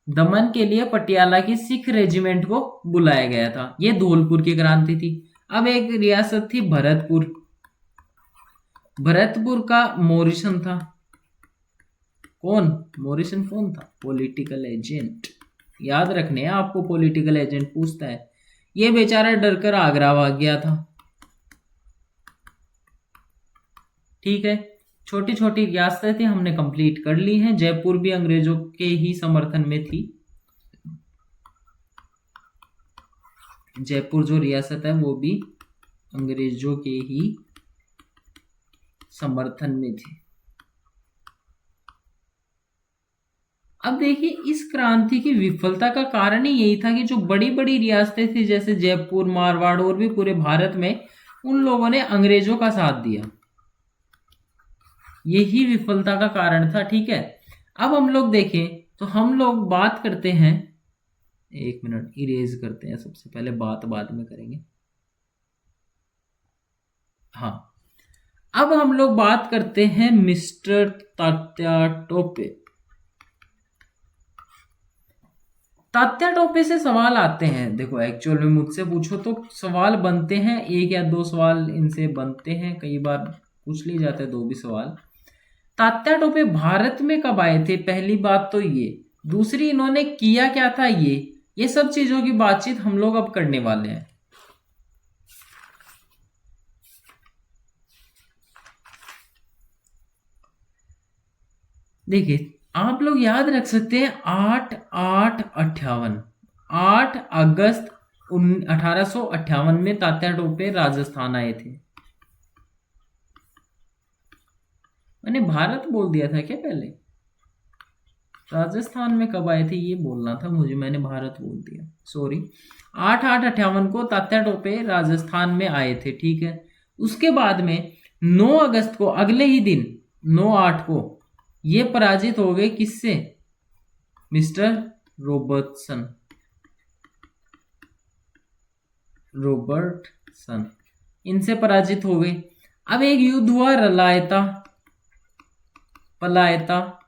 दमन के लिए पटियाला की सिख रेजिमेंट को बुलाया गया था। यह धौलपुर की क्रांति थी। अब एक रियासत थी भरतपुर। भरतपुर का मोरिसन था। कौन, मोरिसन कौन था, पॉलिटिकल एजेंट। याद रखने हैं आपको, पॉलिटिकल एजेंट पूछता है। ये बेचारा डरकर आगरा भाग गया था। ठीक है, छोटी छोटी रियासतें हमने कंप्लीट कर ली हैं। जयपुर भी अंग्रेजों के ही समर्थन में थी। जयपुर जो रियासत है वो भी अंग्रेजों के ही समर्थन में थी। अब देखिए इस क्रांति की विफलता का कारण ही यही था कि जो बड़ी बड़ी रियासतें थी जैसे जयपुर, मारवाड़ और भी पूरे भारत में, उन लोगों ने अंग्रेजों का साथ दिया। यही विफलता का कारण था। ठीक है, अब हम लोग देखें तो हम लोग बात करते हैं, एक मिनट इरेज करते हैं, सबसे पहले बात बाद में करेंगे। हाँ, अब हम लोग बात करते हैं मिस्टर तात्या टोपे। तात्या टोपे से सवाल आते हैं। देखो एक्चुअल में मुझसे पूछो तो सवाल बनते हैं, एक या दो सवाल इनसे बनते हैं, कई बार पूछ लिए जाते हैं दो भी सवाल। तात्या टोपे भारत में कब आए थे, पहली बात तो ये। दूसरी इन्होंने किया क्या था, ये सब चीजों की बातचीत हम लोग अब करने वाले हैं। देखिए आप लोग याद रख सकते हैं 8/8/58, 8 अगस्त 1858 में तात्या टोपे राजस्थान आए थे। मैंने भारत बोल दिया था क्या पहले, राजस्थान में कब आए थे ये बोलना था मुझे, मैंने भारत बोल दिया, सॉरी। 8/8/58 को तात्या टोपे राजस्थान में आए थे, ठीक है। उसके बाद में 9 अगस्त को, अगले ही दिन 9/8 को ये पराजित हो गए किससे? मिस्टर रॉबर्टसन, इनसे पराजित हो गए। अब एक युद्ध हुआ रलायता पलायता,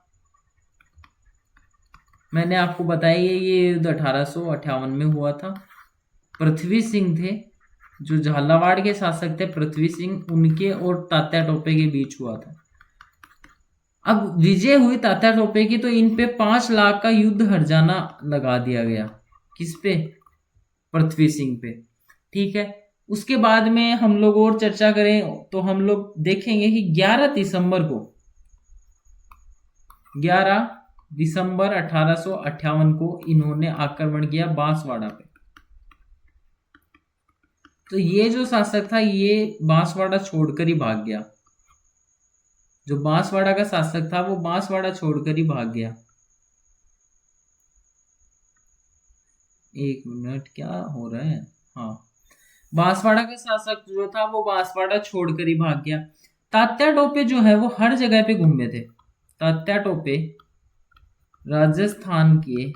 मैंने आपको बताया ये युद्ध 1858 में हुआ था। पृथ्वी सिंह थे जो झालावाड़ के शासक थे, पृथ्वी सिंह, उनके और तात्या टोपे के बीच हुआ था। अब विजय हुई तात्या टोपे की, तो इन पे 5 लाख का युद्ध हर्जाना लगा दिया गया। किस पे? पृथ्वी सिंह पे, ठीक है। उसके बाद में हम लोग और चर्चा करें तो हम लोग देखेंगे कि 11 दिसंबर 1858 को इन्होंने आक्रमण किया बांसवाड़ा पे। तो ये जो शासक था ये बांसवाड़ा छोड़कर ही भाग गया। जो बांसवाड़ा का शासक था वो बांसवाड़ा छोड़कर ही भाग गया। एक मिनट, क्या हो रहा है? हाँ, बांसवाड़ा का शासक जो था वो बांसवाड़ा छोड़कर ही भाग गया। तात्या टोपे जो है वो हर जगह पे घूमे थे। तात्या टोपे राजस्थान के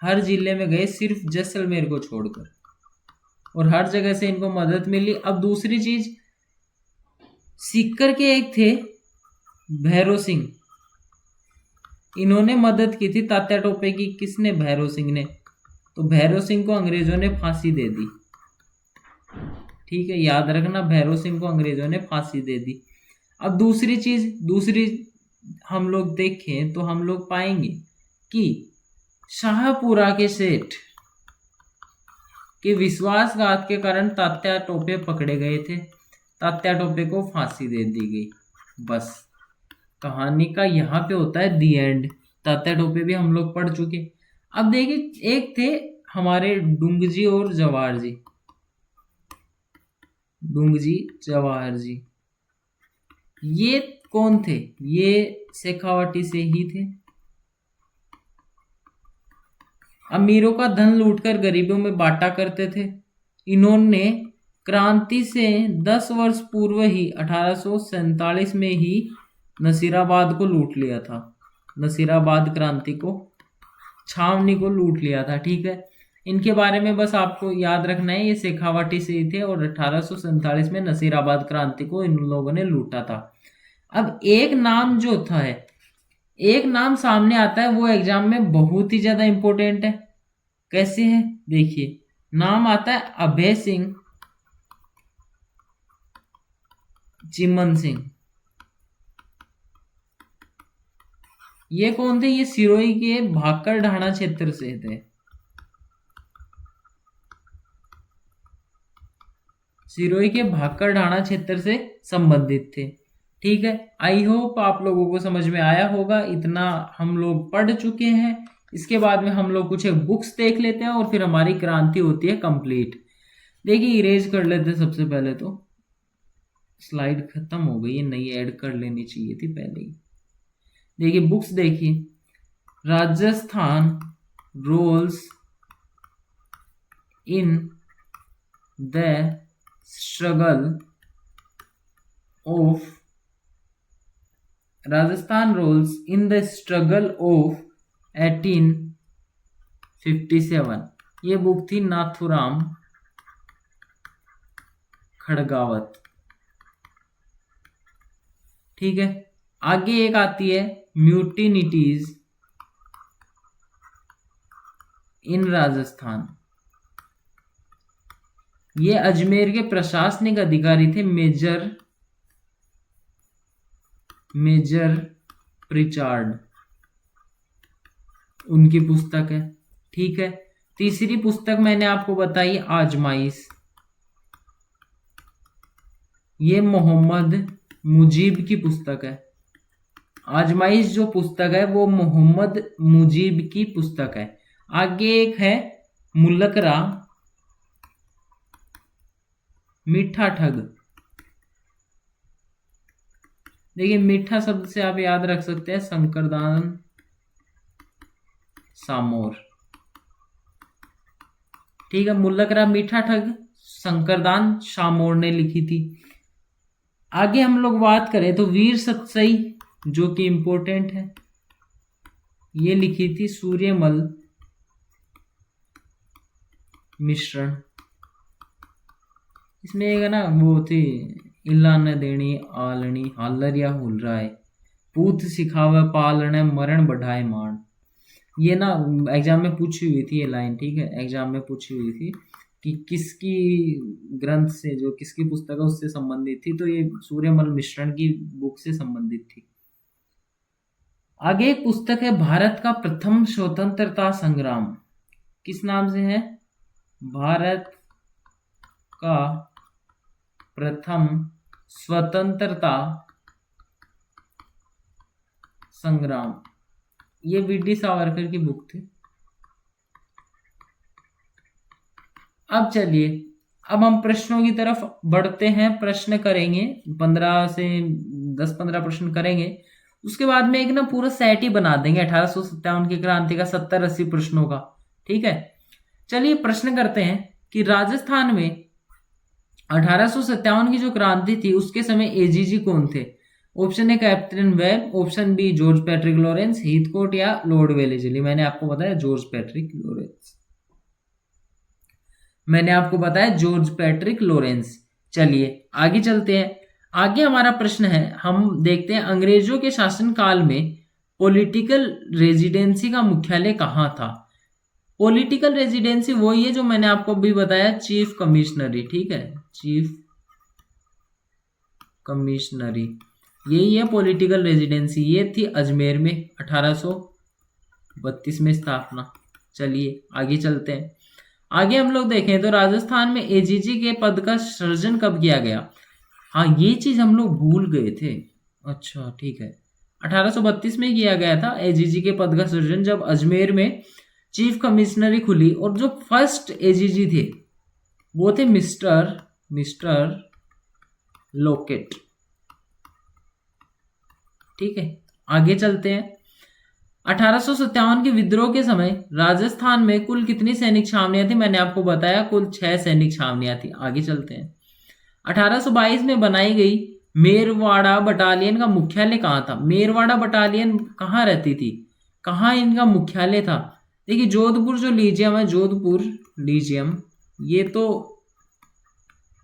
हर जिले में गए, सिर्फ जैसलमेर को छोड़कर, और हर जगह से इनको मदद मिली। अब दूसरी चीज, सीकर के एक थे भैरव सिंह, इन्होंने मदद की थी तात्या टोपे की। किसने? भैरव सिंह ने। तो भैरव सिंह को अंग्रेजों ने फांसी दे दी, ठीक है, याद रखना, भैरव सिंह को अंग्रेजों ने फांसी दे दी। अब दूसरी हम लोग देखें तो हम लोग पाएंगे कि शाहपुरा के सेठ के विश्वासघात के कारण तात्या टोपे पकड़े गए थे। तात्या टोपे को फांसी दे दी गई। बस कहानी का यहाँ पे होता है दी एंड। तात्या टोपे भी हम लोग पढ़ चुके। अब देखिए, एक थे हमारे डुंगजी और जवाहर जी। डुंगजी जवाहर जी ये कौन थे? ये शेखावाटी से ही थे। अमीरों का धन लूटकर गरीबों में बांटा करते थे। इन्होंने क्रांति से 10 वर्ष पूर्व ही 1847 में ही नसीराबाद को लूट लिया था। नसीराबाद क्रांति को, छावनी को लूट लिया था, ठीक है। इनके बारे में बस आपको याद रखना है, ये शेखावाटी से ही थे और 1847 में नसीराबाद क्रांति को इन लोगों ने लूटा था। अब एक नाम जो था है, एक नाम सामने आता है, वो एग्जाम में बहुत ही ज्यादा इंपॉर्टेंट है। कैसे है? देखिए, नाम आता है अभय सिंह चिमन सिंह। ये कौन थे? ये सिरोही के भाकर ढाणा क्षेत्र से थे। सिरोही के भाकर ढाणा क्षेत्र से संबंधित थे, ठीक है। आई होप आप लोगों को समझ में आया होगा। इतना हम लोग पढ़ चुके हैं। इसके बाद में हम लोग कुछ एक बुक्स देख लेते हैं और फिर हमारी क्रांति होती है कंप्लीट। देखिए, इरेज कर लेते हैं सबसे पहले तो। स्लाइड खत्म हो गई है, नई ऐड कर लेनी चाहिए थी पहले ही। देखिए, बुक्स देखिए, Rajasthan roles in the struggle of Rajasthan roles in the struggle of 1857। ये बुक थी नाथुराम खड़गावत, ठीक है। आगे एक आती है म्यूटिनिटीज इन राजस्थान। ये अजमेर के प्रशासनिक अधिकारी थे, मेजर प्रिचार्ड, उनकी पुस्तक है, ठीक है। तीसरी पुस्तक मैंने आपको बताई आजमाइश। ये मोहम्मद मुजीब की पुस्तक है। आजमाइश जो पुस्तक है वो मोहम्मद मुजीब की पुस्तक है। आगे एक है मुलकरा मीठा ठग। देखिए, मीठा शब्द से आप याद रख सकते हैं शंकरदान सामोर। ठीक है, मुल्लकरा मीठा ठग शंकरदान शामोर ने लिखी थी। आगे हम लोग बात करें तो वीर सतसई जो कि इंपॉर्टेंट है, ये लिखी थी सूर्यमल मिश्रण। इसमें एक ना वो थी, इल्ला न देनी आलनी हालर या हुल रहा है, पूत सिखावे पालने मरण बढ़ाए मान। ये ना एग्जाम में पूछी हुई थी ये लाइन, ठीक है, एग्जाम में पूछी हुई थी कि किसकी ग्रंथ से, जो किसकी पुस्तक है उससे संबंधित थी, तो ये सूर्यमल मिश्रण की बुक से संबंधित थी। आगे एक पुस्तक है भारत का प्रथम स्वतंत्रता संग्राम, किस नाम से है? भारत का प्रथम स्वतंत्रता संग्राम, ये वीडी सावरकर की बुक थी। अब चलिए, अब हम प्रश्नों की तरफ बढ़ते हैं, प्रश्न करेंगे 15 से 10-15 प्रश्न करेंगे। उसके बाद में एक ना पूरा सेट ही बना देंगे 1857 की क्रांति का 70-80 प्रश्नों का, ठीक है। चलिए प्रश्न करते हैं कि राजस्थान में 1857 की जो क्रांति थी उसके समय एजीजी कौन थे? Option A captain Webb, option B George Patrick Lawrence, Heathcote या लॉर्ड वेलेस्ली। मैंने आपको बताया जॉर्ज पैट्रिक लॉरेंस, मैंने आपको बताया जॉर्ज पैट्रिक लॉरेंस। चलिए आगे चलते हैं। आगे हमारा प्रश्न है, हम देखते हैं अंग्रेजों के शासनकाल में पॉलिटिकल रेजिडेंसी का मुख्यालय कहाँ था? पॉलिटिकल रेजिडेंसी वही है जो मैंने आपको अभी बताया, चीफ कमिश्नरी, ठीक है, चीफ कमिश्नरी यही है पॉलिटिकल रेजिडेंसी। ये थी अजमेर में 1832 में स्थापना। चलिए आगे चलते हैं। आगे हम लोग देखें तो राजस्थान में एजीजी के पद का सृजन कब किया गया? हाँ, ये चीज हम लोग भूल गए थे। अच्छा ठीक है, 1832 में किया गया था एजीजी के पद का सृजन, जब अजमेर में चीफ कमिश्नरी खुली। और जो फर्स्ट एजीजी थे वो थे मिस्टर लोकेट। ठीक है, आगे चलते हैं। 1857 के विद्रोह के समय राजस्थान में कुल कितनी सैनिक छावनियां थी? मैंने आपको बताया कुल 6 सैनिक छावनियां थी। आगे चलते हैं। 1822 में बनाई गई मेरवाड़ा बटालियन का मुख्यालय कहाँ था? मेरवाड़ा बटालियन कहाँ रहती थी, कहाँ इनका मुख्यालय था? देखिए जोधपुर जो लीजियम है, जोधपुर लीजियम, ये तो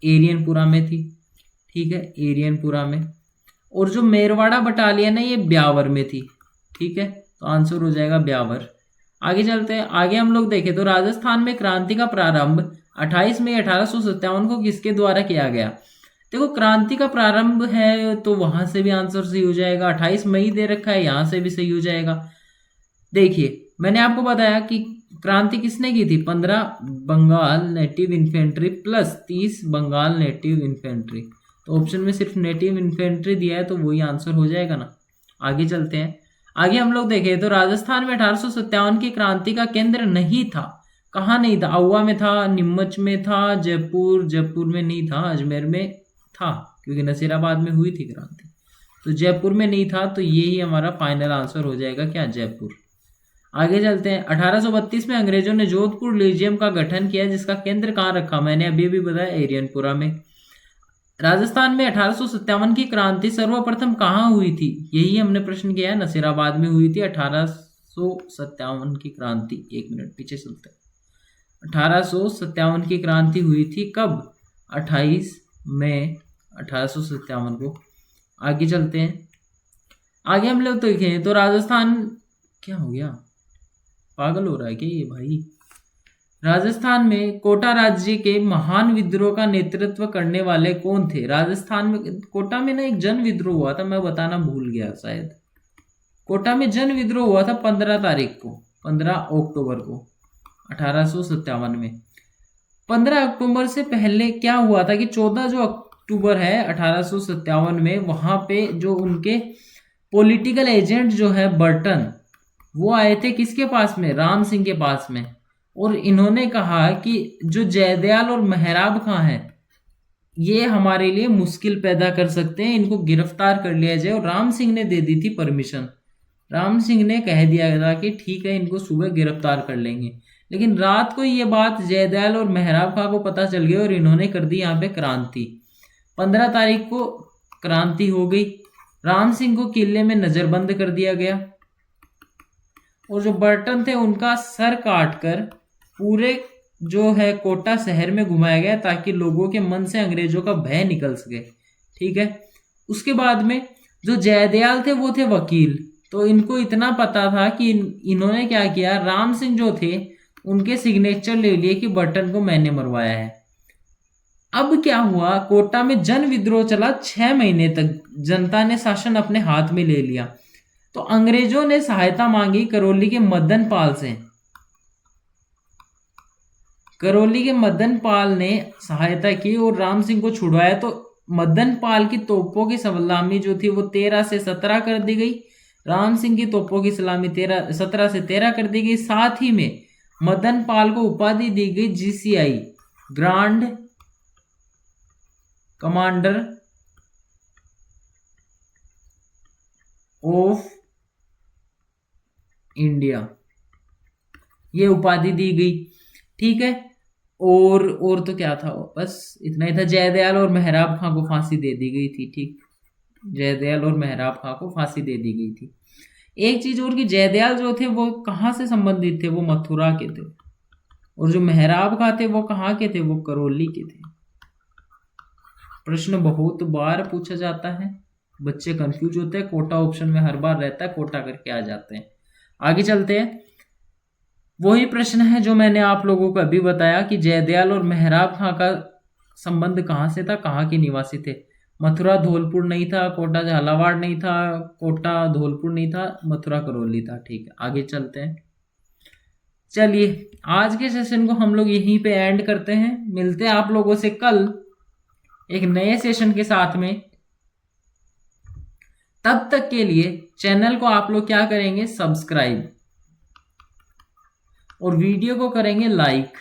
एरियनपुरा में थी, ठीक है, एरियनपुरा में। और जो मेरवाड़ा बटालियन है ये ब्यावर में थी, ठीक है, तो आंसर हो जाएगा ब्यावर। आगे चलते हैं। आगे हम लोग देखें तो राजस्थान में क्रांति का प्रारंभ 28 मई 1857 को किसके द्वारा किया गया? देखो क्रांति का प्रारंभ है तो वहां से भी आंसर सही हो जाएगा, 28 मई दे रखा है, यहां से भी सही हो जाएगा। देखिए मैंने आपको बताया कि क्रांति किसने की थी? 15 Bengal native infantry plus 30 Bengal native infantry. तो ऑप्शन में सिर्फ नेटिव इन्फेंट्री दिया है तो वही आंसर हो जाएगा ना। आगे चलते हैं। आगे हम लोग देखें तो राजस्थान में 1857 की क्रांति का केंद्र नहीं था, कहाँ नहीं था? आउवा में था, नीमच में था, जयपुर में नहीं था, अजमेर में था क्योंकि नसीराबाद में हुई थी क्रांति, तो जयपुर में नहीं था। तो यही हमारा फाइनल आंसर हो जाएगा, क्या? जयपुर। आगे चलते हैं। 1832 में अंग्रेजों ने जोधपुर लीजियम का गठन किया, जिसका केंद्र कहाँ रखा? मैंने अभी भी बताया एरियनपुरा में। राजस्थान में 1857 की क्रांति सर्वप्रथम कहाँ हुई थी? यही हमने प्रश्न किया है, नसीराबाद में हुई थी 1857 की क्रांति। एक मिनट पीछे चलते हैं। 1857 की क्रांति हुई थी कब? 28 मई 1857 को। आगे चलते हैं। आगे हम लोग देखें तो राजस्थान, क्या हो गया, पागल हो रहा है क्या ये भाई? राजस्थान में कोटा राज्य के महान विद्रोह का नेतृत्व करने वाले कौन थे? राजस्थान में कोटा में ना एक जन विद्रोह हुआ था, मैं बताना भूल गया शायद। कोटा में जन विद्रोह हुआ था 15 तारीख को, 15 अक्टूबर को 1857 में। 15 अक्टूबर से पहले क्या हुआ था कि 14 जो अक्टूबर है 1857 में, वहां पे जो उनके पॉलिटिकल एजेंट जो है बर्टन, वो आए थे किसके पास में? राम सिंह के पास में। और इन्होंने कहा कि जो जयदयाल और मेहराब खां हैं ये हमारे लिए मुश्किल पैदा कर सकते हैं, इनको गिरफ्तार कर लिया जाए। और राम सिंह ने दे दी थी परमिशन, राम सिंह ने कह दिया था कि ठीक है, इनको सुबह गिरफ्तार कर लेंगे। लेकिन रात को ये बात जयदयाल और मेहराब खां को पता चल गई और इन्होंने कर दी यहाँ पे क्रांति। 15 तारीख को क्रांति हो गई। राम सिंह को किले में नजरबंद कर दिया गया और जो बर्टन थे उनका सर काटकर पूरे जो है कोटा शहर में घुमाया गया ताकि लोगों के मन से अंग्रेजों का भय निकल सके। ठीक है। उसके बाद में जो जयदयाल थे वो थे वकील, तो इनको इतना पता था कि इन्होंने क्या किया, राम सिंह जो थे उनके सिग्नेचर ले लिए कि बर्टन को मैंने मरवाया है। अब क्या हुआ, कोटा में जन विद्रोह चला 6 महीने तक। जनता ने शासन अपने हाथ में ले लिया। तो अंग्रेजों ने सहायता मांगी करौली के मदन पाल से। करौली के मदन पाल ने सहायता की और राम सिंह को छुड़वाया। तो मदन पाल की तोपों की सलामी जो थी वो 13 से 17 कर दी गई। राम सिंह की तोपों की सलामी 17 से 13 कर दी गई। साथ ही में मदन पाल को उपाधि दी गई GCI, grand commander of India, ये उपाधि दी गई। ठीक है। और तो क्या था, बस इतना ही था। जयदयाल और मेहराब खां को फांसी दे दी गई थी। ठीक, जयदयाल और मेहराब खां को फांसी दे दी गई थी। एक चीज और कि जयदयाल जो थे वो कहाँ से संबंधित थे, वो मथुरा के थे। और जो मेहराब खां थे वो कहाँ के थे, वो करौली के थे। प्रश्न बहुत बार पूछा जाता है, बच्चे कंफ्यूज होते हैं। कोटा ऑप्शन में हर बार रहता है, कोटा करके आ जाते हैं। आगे चलते हैं। वही प्रश्न है जो मैंने आप लोगों को अभी बताया कि जयदयाल और मेहराब खां का संबंध कहाँ से था, कहाँ के निवासी थे। मथुरा धौलपुर नहीं था, कोटा झालावाड़ नहीं था, कोटा धौलपुर नहीं था, मथुरा करौली था। ठीक है, आगे चलते हैं। चलिए, आज के सेशन को हम लोग यहीं पे एंड करते हैं। मिलते हैं आप लोगों से कल एक नए सेशन के साथ में। तब तक के लिए चैनल को आप लोग क्या करेंगे, सब्सक्राइब, और वीडियो को करेंगे लाइक।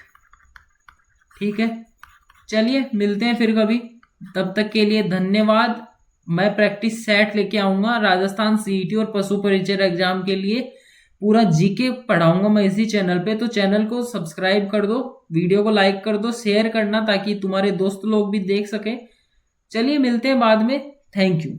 ठीक है, चलिए मिलते हैं फिर कभी। तब तक के लिए धन्यवाद। मैं प्रैक्टिस सेट लेके आऊंगा राजस्थान CET और पशु परिचय एग्जाम के लिए। पूरा GK पढ़ाऊंगा मैं इसी चैनल पे। तो चैनल को सब्सक्राइब कर दो, वीडियो को लाइक कर दो, शेयर करना ताकि तुम्हारे दोस्त लोग भी देख सके। चलिए मिलते हैं बाद में। Thank you.